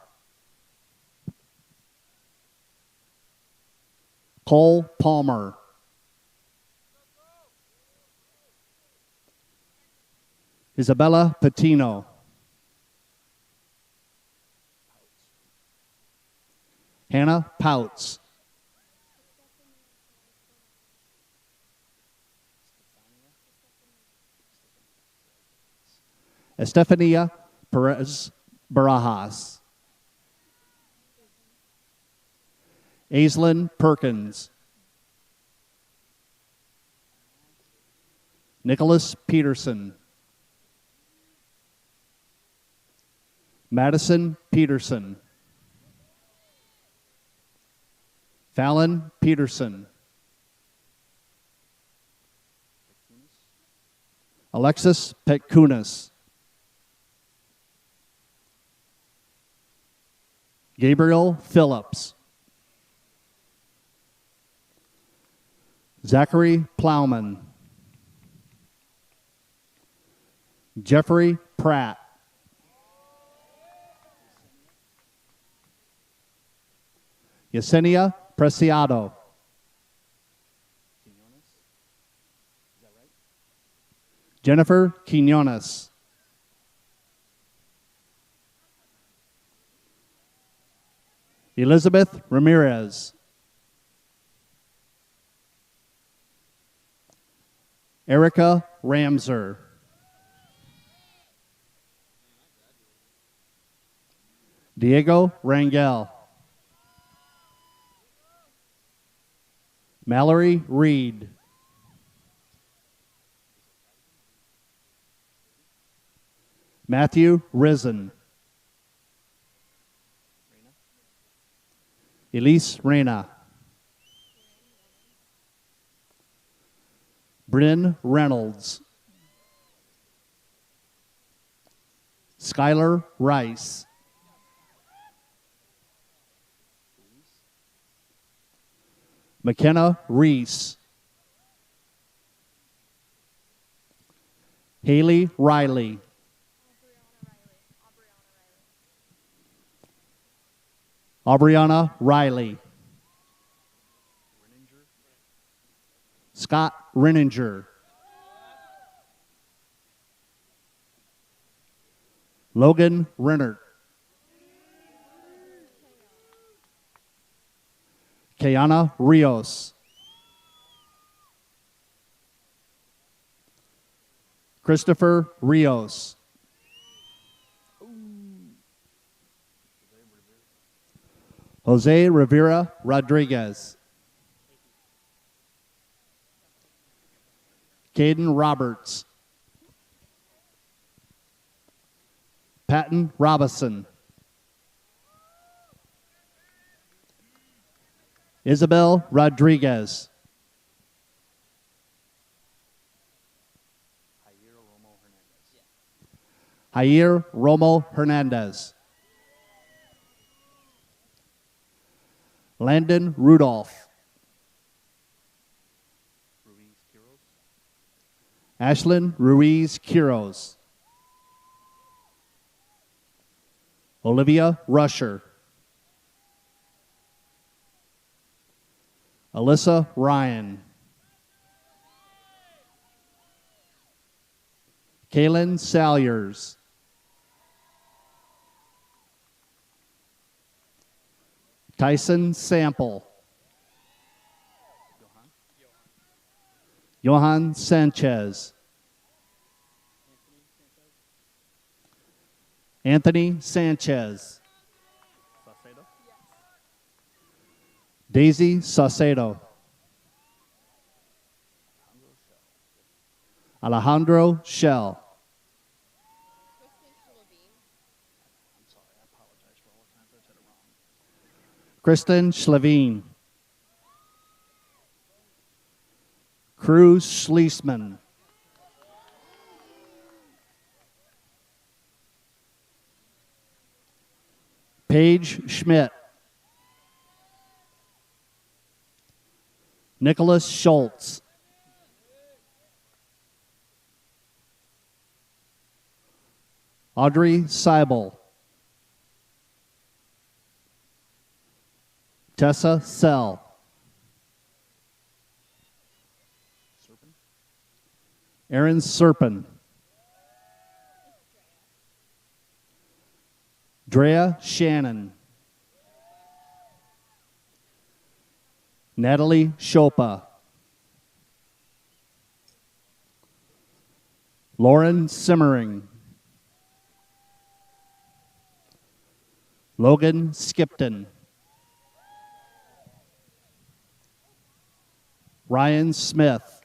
Cole Palmer. Isabella Patino. Hannah Pouts. Estefania Perez Barajas. Aislinn Perkins. Nicholas Peterson. Madison Peterson. Fallon Peterson. Alexis Petkunas. Gabriel Phillips. Zachary Plowman. Jeffrey Pratt. Yesenia Preciado. Jennifer Quinones. Elizabeth Ramirez. Erica Ramser. Diego Rangel. Mallory Reed. Matthew Risen. Elise Reyna. Bryn Reynolds. Skylar Rice. McKenna Reese. Haley Riley. Aubriana Riley. Scott Renninger. Logan Rennert. Kayana Rios. Christopher Rios. Jose Rivera Rodriguez. Caden Roberts. Patton Robinson. Isabel Rodriguez. Jair Romo Hernandez. Landon Rudolph. Ashlyn Ruiz Quiroz. Olivia Rusher. Alyssa Ryan. Kaylin Salyers. Tyson Sample. Johan Sanchez. Anthony Sanchez. Daisy Saucedo. Alejandro Shell. Kristen Schleveen. Cruz Schliessman. Paige Schmidt. Nicholas Schultz. Audrey Seibel. Tessa Sell. Aaron Serpin. Drea Shannon. Natalie Chopa. Lauren Simmering. Logan Skipton. Ryan Smith.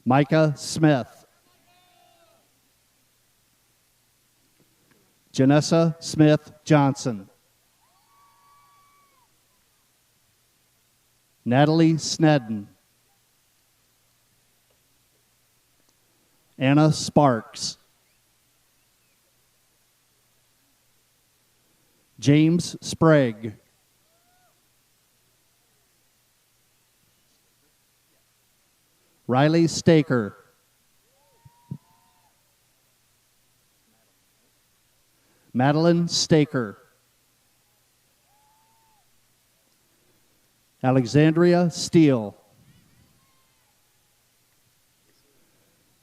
Micah Smith. Janessa Smith Johnson. Natalie Snedden. Anna Sparks. James Sprague. Riley Staker. Madeline Staker. Alexandria Steele.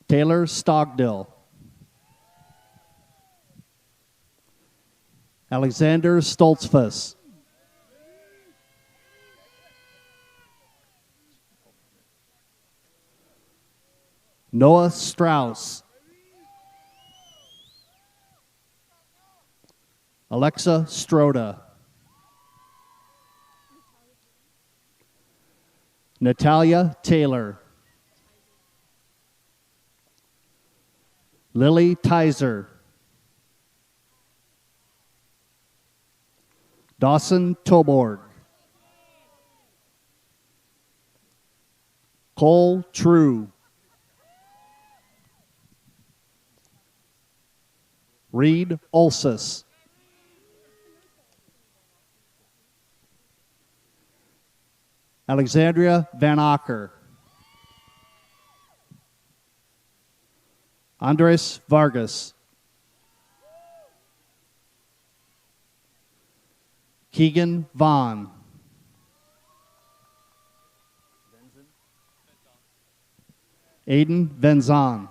Taylor Stogdill. Alexander Stoltzfus. Noah Strauss. Alexa Stroda. Natalia Taylor. Lily Tizer. Dawson Toborg. Cole True. Reed Olsis. Alexandria Van Acker. Andres Vargas. Keegan Vaughn. Aiden Venzon.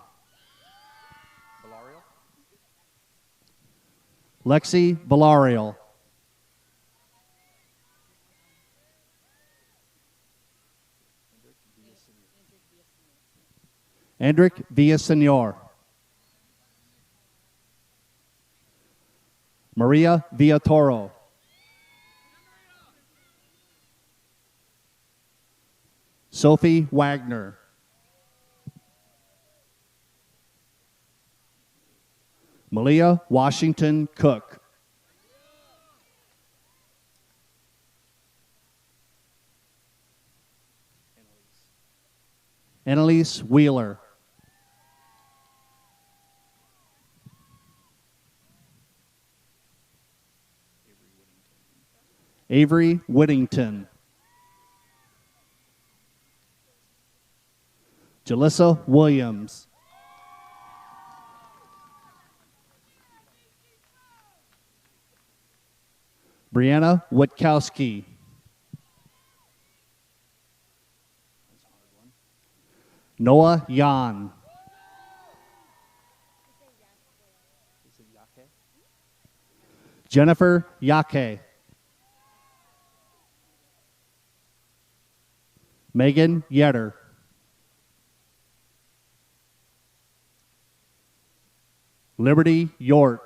Lexi Valarial. Hendrik Villasenor. Maria Villatoro. Sophie Wagner. Malia Washington Cook. Annalise Wheeler. Avery Whittington. Jalissa Williams. Brianna Witkowski. Noah Yan. Jennifer Yake. Megan Yetter. Liberty Yort.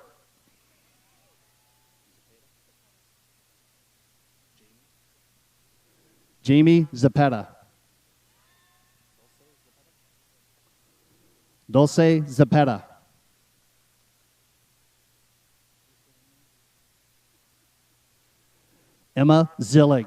Jamie Zapeta. Dulce Zapeta. Emma Zillig.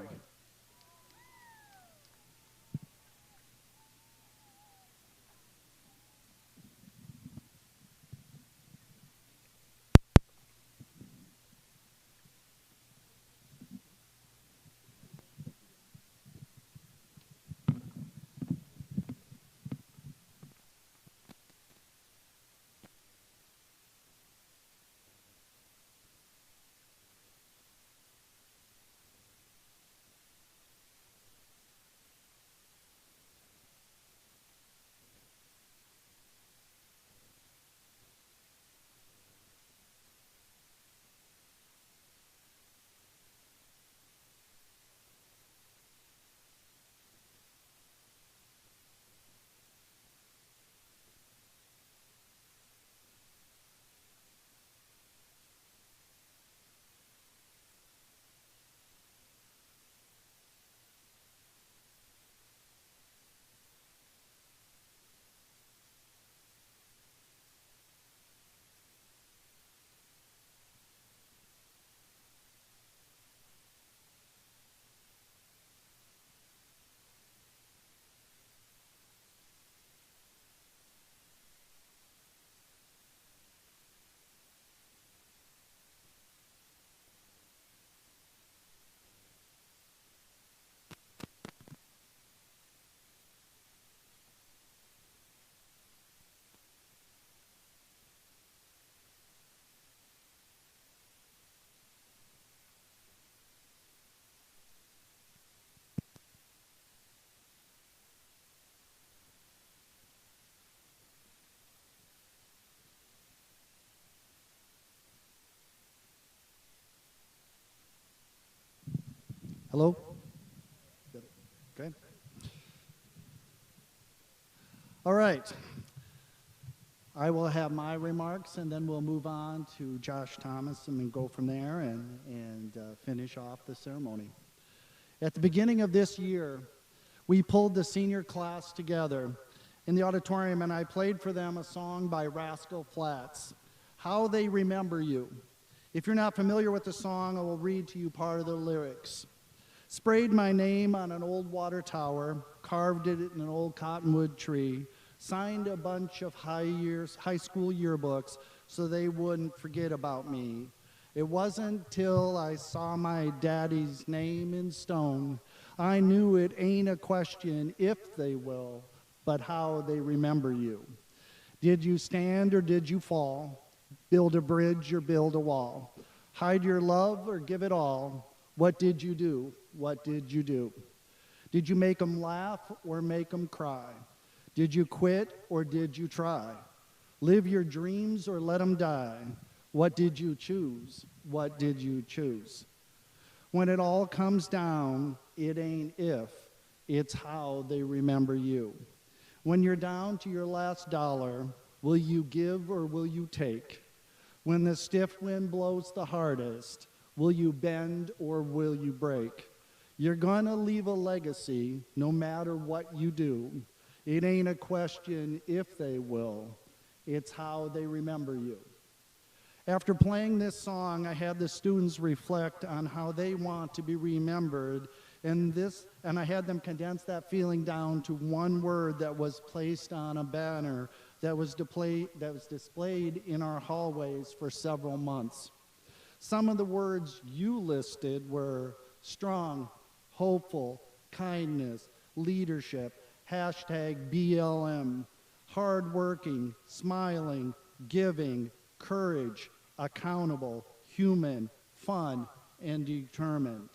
Hello? Okay. All right. I will have my remarks, and then we'll move on to Josh Thomas and go from there and finish off the ceremony. At the beginning of this year, we pulled the senior class together in the auditorium, and I played for them a song by Rascal Flatts, How They Remember You. If you're not familiar with the song, I will read to you part of the lyrics. Sprayed my name on an old water tower, carved it in an old cottonwood tree, signed a bunch of high school yearbooks so they wouldn't forget about me. It wasn't till I saw my daddy's name in stone, I knew it ain't a question if they will, but how they remember you. Did you stand or did you fall? Build a bridge or build a wall? Hide your love or give it all? What did you do? What did you do? Did you make them laugh or make them cry? Did you quit or did you try? Live your dreams or let them die? What did you choose? What did you choose? When it all comes down, it ain't if, it's how they remember you. When you're down to your last dollar, will you give or will you take? When the stiff wind blows the hardest, will you bend or will you break? You're gonna leave a legacy no matter what you do. It ain't a question if they will, it's how they remember you. After playing this song, I had the students reflect on how they want to be remembered, and I had them condense that feeling down to one word that was placed on a banner that was displayed in our hallways for several months. Some of the words you listed were strong, hopeful, kindness, leadership, #BLM, hardworking, smiling, giving, courage, accountable, human, fun, and determined.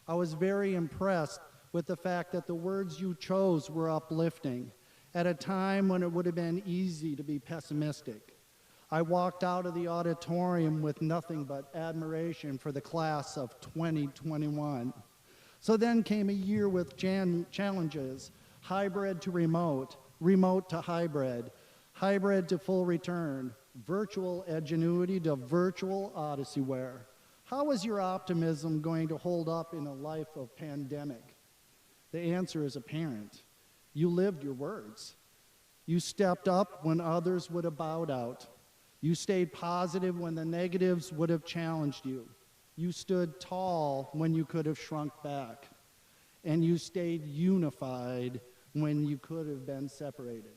I was very impressed with the fact that the words you chose were uplifting at a time when it would have been easy to be pessimistic. I walked out of the auditorium with nothing but admiration for the class of 2021. So then came a year with challenges, hybrid to remote, remote to hybrid, hybrid to full return, virtual edgenuity to virtual odyssey-ware. How is your optimism going to hold up in a life of pandemic? The answer is apparent. You lived your words. You stepped up when others would have bowed out. You stayed positive when the negatives would have challenged you. You stood tall when you could have shrunk back. And you stayed unified when you could have been separated.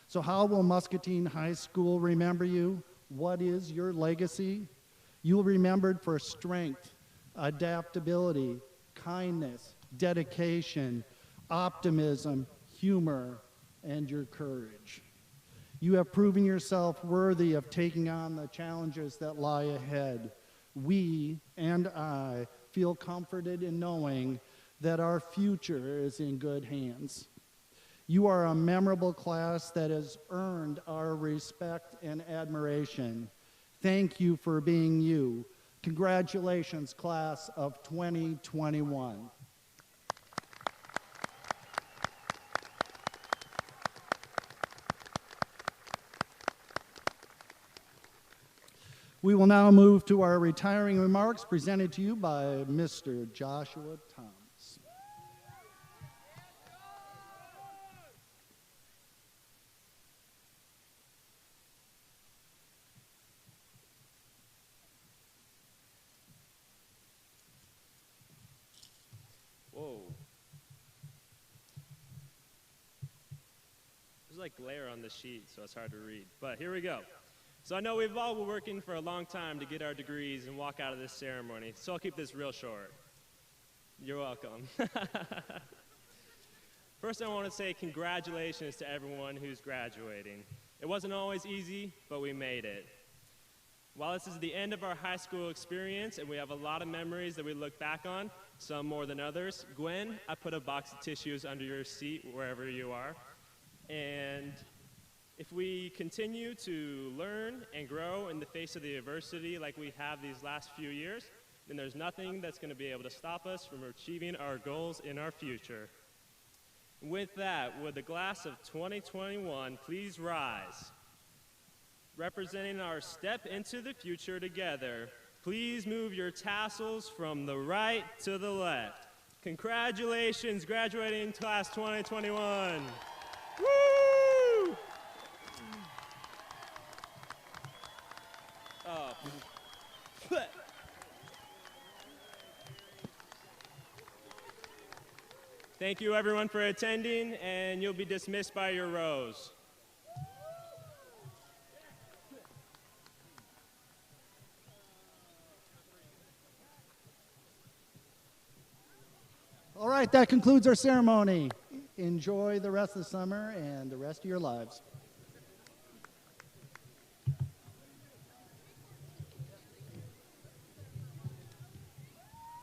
So how will Muscatine High School remember you? What is your legacy? You'll be remembered for strength, adaptability, kindness, dedication, optimism, humor, and your courage. You have proven yourself worthy of taking on the challenges that lie ahead. We and I feel comforted in knowing that our future is in good hands. You are a memorable class that has earned our respect and admiration. Thank you for being you. Congratulations, class of 2021. We will now move to our retiring remarks presented to you by Mr. Joshua Thomas. Whoa. There's like glare on the sheet, so it's hard to read. But here we go. So I know we've all been working for a long time to get our degrees and walk out of this ceremony, so I'll keep this real short. You're welcome. First, I want to say congratulations to everyone who's graduating. It wasn't always easy, but we made it. While this is the end of our high school experience and we have a lot of memories that we look back on, some more than others, Gwen, I put a box of tissues under your seat wherever you are. And if we continue to learn and grow in the face of the adversity like we have these last few years, then there's nothing that's going to be able to stop us from achieving our goals in our future. With that, would the class of 2021 please rise? Representing our step into the future together, please move your tassels from the right to the left. Congratulations, graduating class 2021. Woo! Thank you everyone for attending, and you'll be dismissed by your rows. All right, that concludes our ceremony. Enjoy the rest of the summer and the rest of your lives.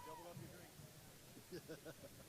Double up your drink.